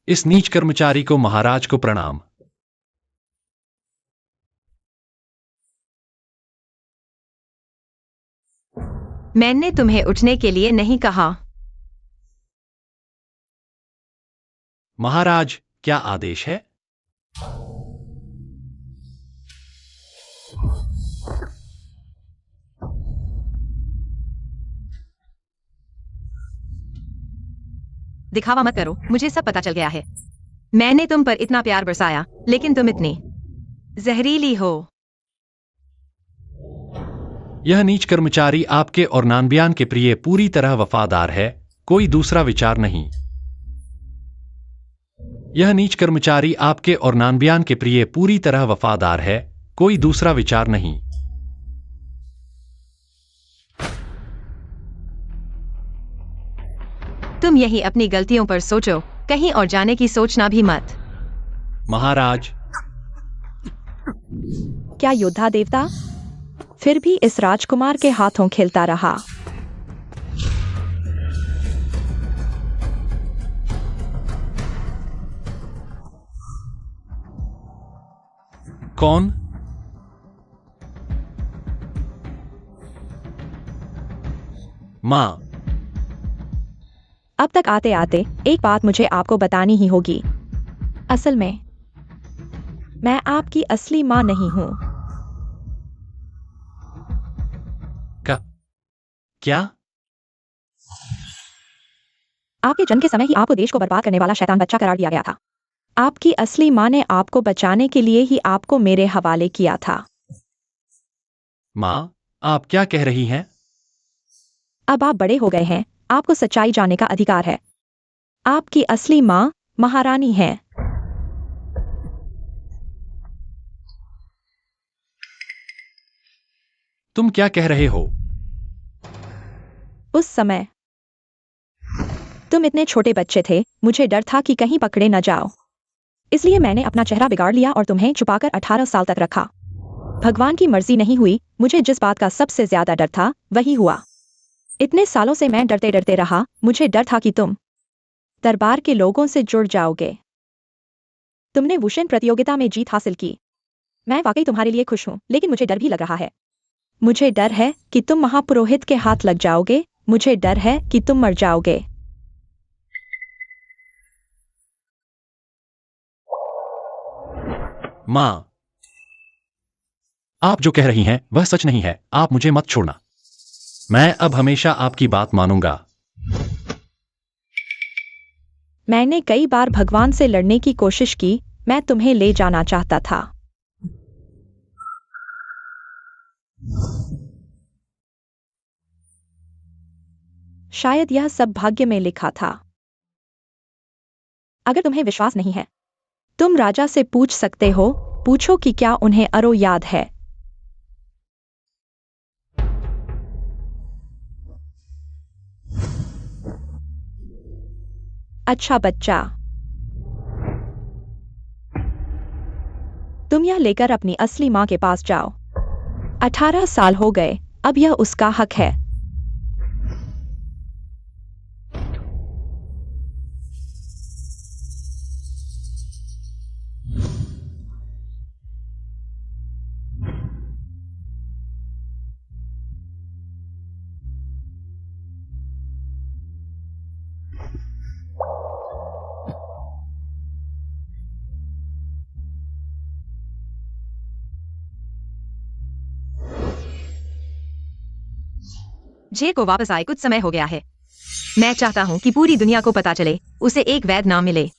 इस नीच कर्मचारी को महाराज को प्रणाम। मैंने तुम्हें उठने के लिए नहीं कहा। महाराज, क्या आदेश है? दिखावा मत करो, मुझे सब पता चल गया है। मैंने तुम पर इतना प्यार बरसाया, लेकिन तुम इतनी जहरीली हो। यह नीच कर्मचारी आपके और नानबियान के प्रिय पूरी तरह वफादार है, कोई दूसरा विचार नहीं। यह नीच कर्मचारी आपके और नानबियान के प्रिय पूरी तरह वफादार है, कोई दूसरा विचार नहीं। तुम यही अपनी गलतियों पर सोचो, कहीं और जाने की सोचना भी मत। महाराज, क्या योद्धा देवता फिर भी इस राजकुमार के हाथों खेलता रहा? कौन? मां। अब तक आते आते एक बात मुझे आपको बतानी ही होगी। असल में मैं आपकी असली मां नहीं हूं। क्या? आपके जन्म के समय ही आपको देश को बर्बाद करने वाला शैतान बच्चा करार दिया गया था। आपकी असली मां ने आपको बचाने के लिए ही आपको मेरे हवाले किया था। मां, आप क्या कह रही हैं? अब आप बड़े हो गए हैं, आपको सच्चाई जानने का अधिकार है। आपकी असली मां महारानी है। तुम क्या कह रहे हो? उस समय तुम इतने छोटे बच्चे थे, मुझे डर था कि कहीं पकड़े न जाओ, इसलिए मैंने अपना चेहरा बिगाड़ लिया और तुम्हें छुपाकर 18 साल तक रखा। भगवान की मर्जी नहीं हुई, मुझे जिस बात का सबसे ज्यादा डर था वही हुआ। इतने सालों से मैं डरते डरते रहा, मुझे डर था कि तुम दरबार के लोगों से जुड़ जाओगे। तुमने वुशन प्रतियोगिता में जीत हासिल की। मैं वाकई तुम्हारे लिए खुश हूं, लेकिन मुझे डर भी लग रहा है। मुझे डर है कि तुम महापुरोहित के हाथ लग जाओगे, मुझे डर है कि तुम मर जाओगे। माँ, आप जो कह रही हैं वह सच नहीं है। आप मुझे मत छोड़ना। मैं अब हमेशा आपकी बात मानूंगा। मैंने कई बार भगवान से लड़ने की कोशिश की, मैं तुम्हें ले जाना चाहता था। शायद यह सब भाग्य में लिखा था। अगर तुम्हें विश्वास नहीं है, तुम राजा से पूछ सकते हो, पूछो कि क्या उन्हें अरो याद है। अच्छा बच्चा, तुम यह लेकर अपनी असली मां के पास जाओ। 18 साल हो गए, अब यह उसका हक है। जे को वापस आए कुछ समय हो गया है। मैं चाहता हूँ कि पूरी दुनिया को पता चले, उसे एक वैध ना मिले।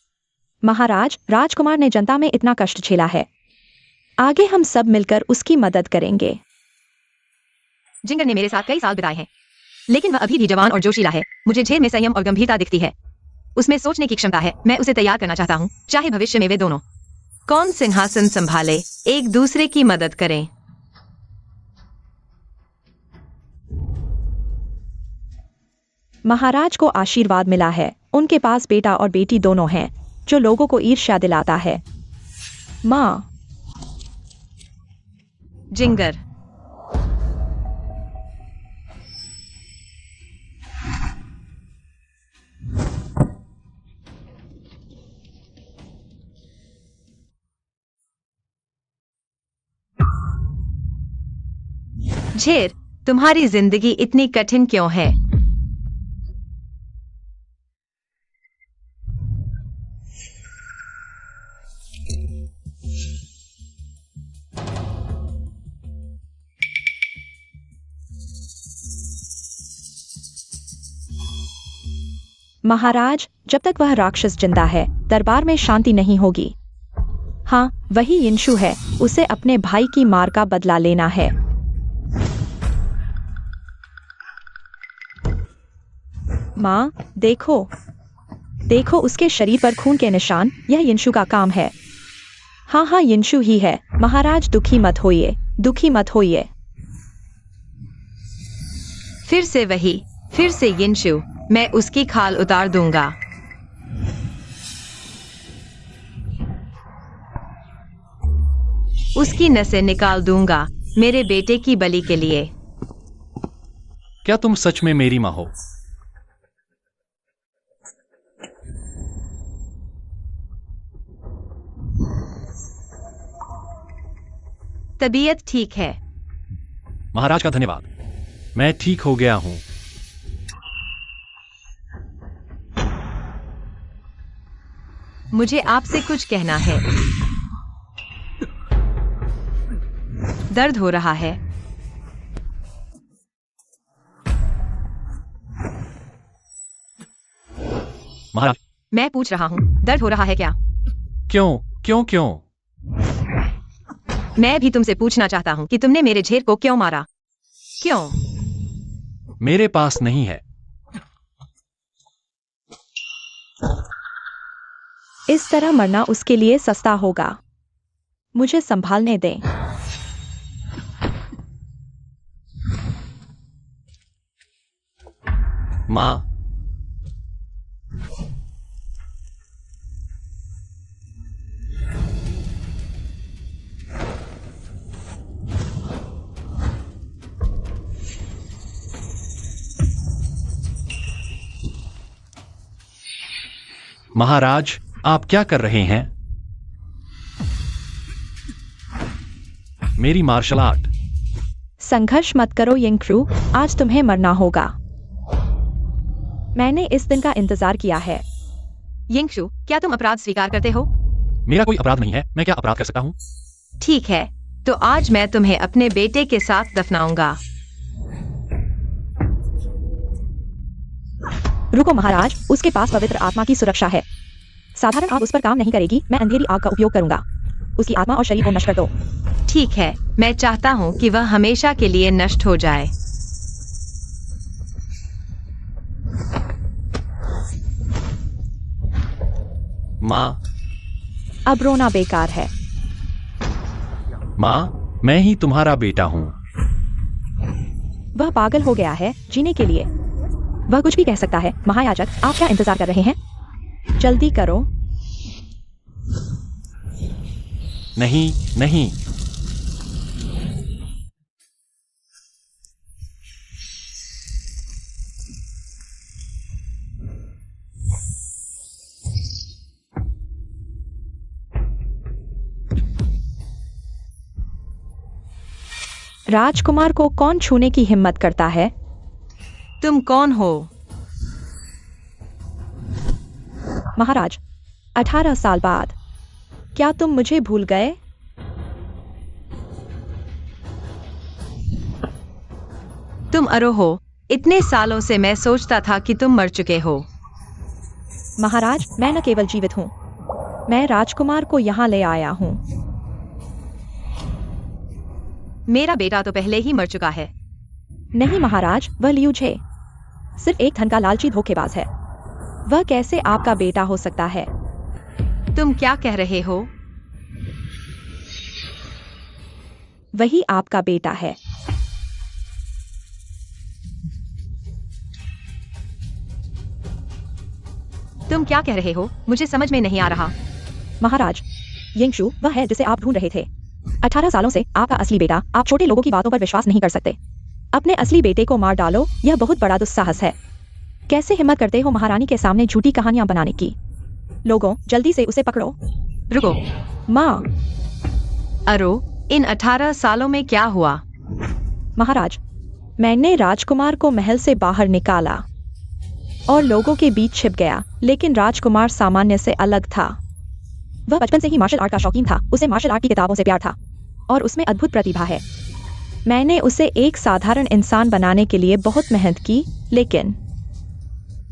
महाराज, राजकुमार ने जनता में इतना कष्ट झेला है, आगे हम सब मिलकर उसकी मदद करेंगे। जिंगर ने मेरे साथ कई साल बिताए हैं, लेकिन वह अभी भी जवान और जोशीला है। मुझे झेर में संयम और गंभीरता दिखती है। उसमें सोचने की क्षमता है। मैं उसे तैयार करना चाहता हूँ, चाहे भविष्य में वे दोनों कौन सिंहासन संभाले, एक दूसरे की मदद करें। महाराज को आशीर्वाद मिला है। उनके पास बेटा और बेटी दोनों हैं, जो लोगों को ईर्ष्या दिलाता है। माँ, जिंगर, झेर, तुम्हारी जिंदगी इतनी कठिन क्यों है? महाराज, जब तक वह राक्षस जिंदा है, दरबार में शांति नहीं होगी। हाँ, वही यिनशु है। उसे अपने भाई की मार का बदला लेना है। माँ, देखो, देखो उसके शरीर पर खून के निशान। यह यिनशु का काम है। हाँ हाँ, यिनशु ही है। महाराज, दुखी मत होइए, दुखी मत होइए। फिर से वही, फिर से यिनशु। मैं उसकी खाल उतार दूंगा। उसकी नसें निकाल दूंगा, मेरे बेटे की बलि के लिए। क्या तुम सच में मेरी माँ हो? तबीयत ठीक है? महाराज का धन्यवाद, मैं ठीक हो गया हूं। मुझे आपसे कुछ कहना है। दर्द हो रहा है? महाराज, मैं पूछ रहा हूँ, दर्द हो रहा है क्या? क्यों क्यों क्यों? मैं भी तुमसे पूछना चाहता हूँ कि तुमने मेरे झेर को क्यों मारा? क्यों? मेरे पास नहीं है। इस तरह मरना उसके लिए सस्ता होगा। मुझे संभालने दें। माँ। महाराज, आप क्या कर रहे हैं? मेरी मार्शल आर्ट। संघर्ष मत करो यिंगशु, आज तुम्हें मरना होगा। मैंने इस दिन का इंतजार किया है। यिंगशु, क्या तुम अपराध स्वीकार करते हो? मेरा कोई अपराध नहीं है, मैं क्या अपराध कर सकता हूँ? ठीक है, तो आज मैं तुम्हें अपने बेटे के साथ दफनाऊंगा। रुको महाराज, उसके पास पवित्र आत्मा की सुरक्षा है। साधारण आग उस पर काम नहीं करेगी, मैं अंधेरी आग का उपयोग करूंगा। उसकी आत्मा और शरीर को नष्ट कर दो। ठीक है, मैं चाहता हूँ कि वह हमेशा के लिए नष्ट हो जाए। माँ। अब रोना बेकार है। माँ, मैं ही तुम्हारा बेटा हूँ। वह पागल हो गया है जीने के लिए। वह कुछ भी कह सकता है। महायाजक, आप क्या इंतजार कर रहे हैं? जल्दी करो। नहीं, नहीं। राजकुमार को कौन छूने की हिम्मत करता है? तुम कौन हो? महाराज, 18 साल बाद क्या तुम मुझे भूल गए? तुम अरो हो। इतने सालों से मैं सोचता था कि तुम मर चुके हो। महाराज, मैं न केवल जीवित हूँ, मैं राजकुमार को यहाँ ले आया हूँ। मेरा बेटा तो पहले ही मर चुका है। नहीं महाराज, वह लियू झे सिर्फ एक धन का लालची धोखेबाज है। वह कैसे आपका बेटा हो सकता है? तुम क्या कह रहे हो? वही आपका बेटा है। तुम क्या कह रहे हो? मुझे समझ में नहीं आ रहा। महाराज, यिंगशु वह है जिसे आप ढूंढ रहे थे। 18 सालों से आपका असली बेटा। आप छोटे लोगों की बातों पर विश्वास नहीं कर सकते। अपने असली बेटे को मार डालो, यह बहुत बड़ा दुस्साहस है। कैसे हिम्मत करते हो महारानी के सामने झूठी कहानियां बनाने की? लोगों, जल्दी से उसे पकड़ो। रुको। माँ। अरो, इन 18 सालों में क्या हुआ? महाराज, मैंने राजकुमार को महल से बाहर निकाला और लोगों के बीच छिप गया, लेकिन राजकुमार सामान्य से अलग था। वह बचपन से ही मार्शल आर्ट का शौकीन था। उसे मार्शल आर्ट की किताबों से प्यार था और उसमें अद्भुत प्रतिभा है। मैंने उसे एक साधारण इंसान बनाने के लिए बहुत मेहनत की, लेकिन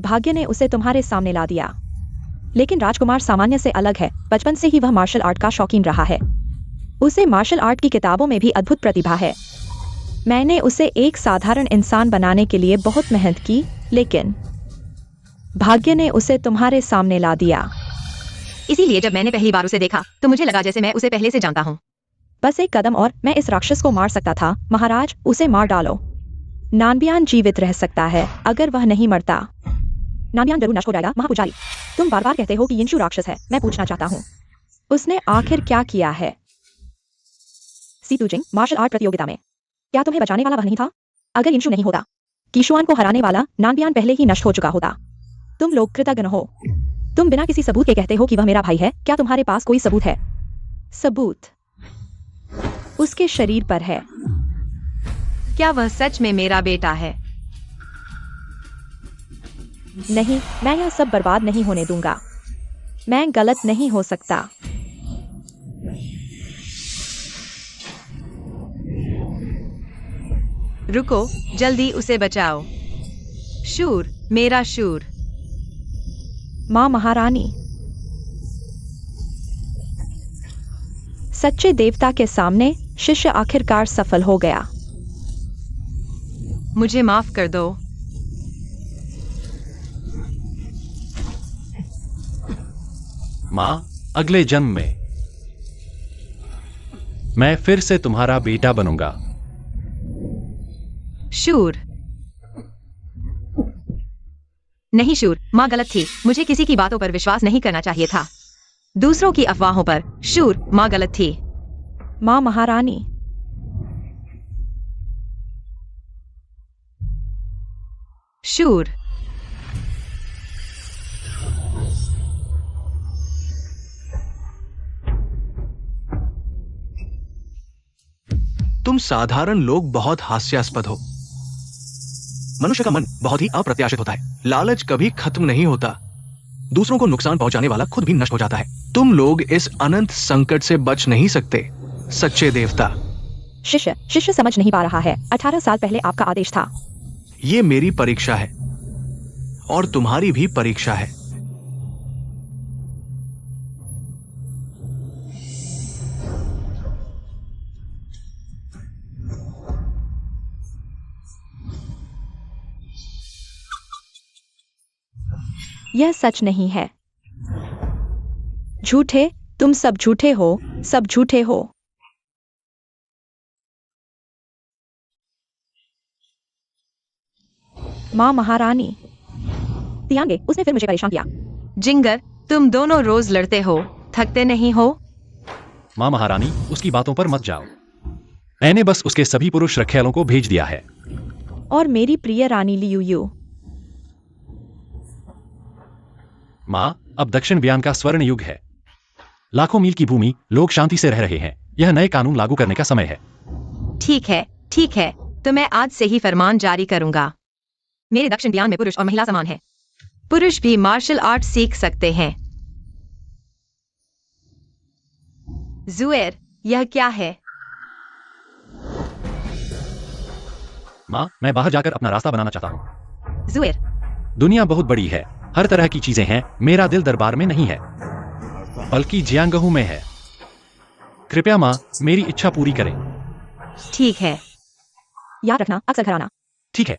भाग्य ने उसे तुम्हारे सामने ला दिया। लेकिन राजकुमार सामान्य से अलग है। बचपन से ही वह मार्शल आर्ट का शौकीन रहा है। उसे मार्शल आर्ट की किताबों में भी अद्भुत प्रतिभा है। मैंने उसे एक साधारण इंसान बनाने के लिए बहुत मेहनत की, लेकिन भाग्य ने उसे तुम्हारे सामने ला दिया। इसीलिए जब मैंने पहली बार उसे देखा तो मुझे लगा जैसे मैं उसे पहले से जानता हूँ। बस एक कदम और मैं इस राक्षस को मार सकता था। महाराज, उसे मार डालो। नानबियान जीवित रह सकता है अगर वह नहीं मरता। नानबियान जरूर नष्ट हो जाएगा। महापुजारी, तुम बार बार कहते हो कि यिंगशु राक्षस है। मैं पूछना चाहता हूँ, उसने आखिर क्या किया है? सीतुजिंग मार्शल आर्ट प्रतियोगिता में क्या तुम्हें बचाने वाला वह नहीं था? अगर यिंगशु नहीं होता, कीशुआन को हराने वाला नानबियान पहले ही नष्ट हो चुका होता। तुम लोग कृतज्ञ हो। तुम बिना किसी सबूत के कहते हो कि वह मेरा भाई है। क्या तुम्हारे पास कोई सबूत है? सबूत उसके शरीर पर है। क्या वह सच में मेरा बेटा है? नहीं, मैं यह सब बर्बाद नहीं होने दूंगा। मैं गलत नहीं हो सकता। रुको, जल्दी उसे बचाओ। शूर, मेरा शूर। माँ महारानी, सच्चे देवता के सामने शिष्य आखिरकार सफल हो गया। मुझे माफ कर दो। माँ, अगले जन्म में मैं फिर से तुम्हारा बेटा बनूंगा। शूर, नहीं शूर, माँ गलत थी। मुझे किसी की बातों पर विश्वास नहीं करना चाहिए था, दूसरों की अफवाहों पर। शूर, माँ गलत थी। माँ महारानी। शूर, तुम साधारण लोग बहुत हास्यास्पद हो। मनुष्य का मन बहुत ही अप्रत्याशित होता है। लालच कभी खत्म नहीं होता। दूसरों को नुकसान पहुंचाने वाला खुद भी नष्ट हो जाता है। तुम लोग इस अनंत संकट से बच नहीं सकते, सच्चे देवता। शिष्य शिष्य समझ नहीं पा रहा है। 18 साल पहले आपका आदेश था। ये मेरी परीक्षा है और तुम्हारी भी परीक्षा है। यह सच नहीं है। झूठे, तुम सब झूठे हो, सब झूठे हो। माँ महारानी। तियांगे, उसने फिर मुझे परेशान किया। जिंगर, तुम दोनों रोज लड़ते हो, थकते नहीं हो? माँ महारानी, उसकी बातों पर मत जाओ। मैंने बस उसके सभी पुरुष रखैलों को भेज दिया है। और मेरी प्रिय रानी लियू। माँ, अब दक्षिण ब्यान का स्वर्ण युग है। लाखों मील की भूमि, लोग शांति से रह रहे हैं। यह नए कानून लागू करने का समय है। ठीक है, ठीक है, तो मैं आज से ही फरमान जारी करूंगा। मेरे दक्षिण ब्यान में पुरुष और महिला समान है। पुरुष भी मार्शल आर्ट सीख सकते हैं। जुएर, यह क्या है? माँ, मैं बाहर जाकर अपना रास्ता बनाना चाहता हूँ। जुएर, दुनिया बहुत बड़ी है, हर तरह की चीजें हैं। मेरा दिल दरबार में नहीं है, बल्कि जियांगहू में है। कृपया माँ, मेरी इच्छा पूरी करें। ठीक है। याद रखना, अक्सर घर आना। ठीक है।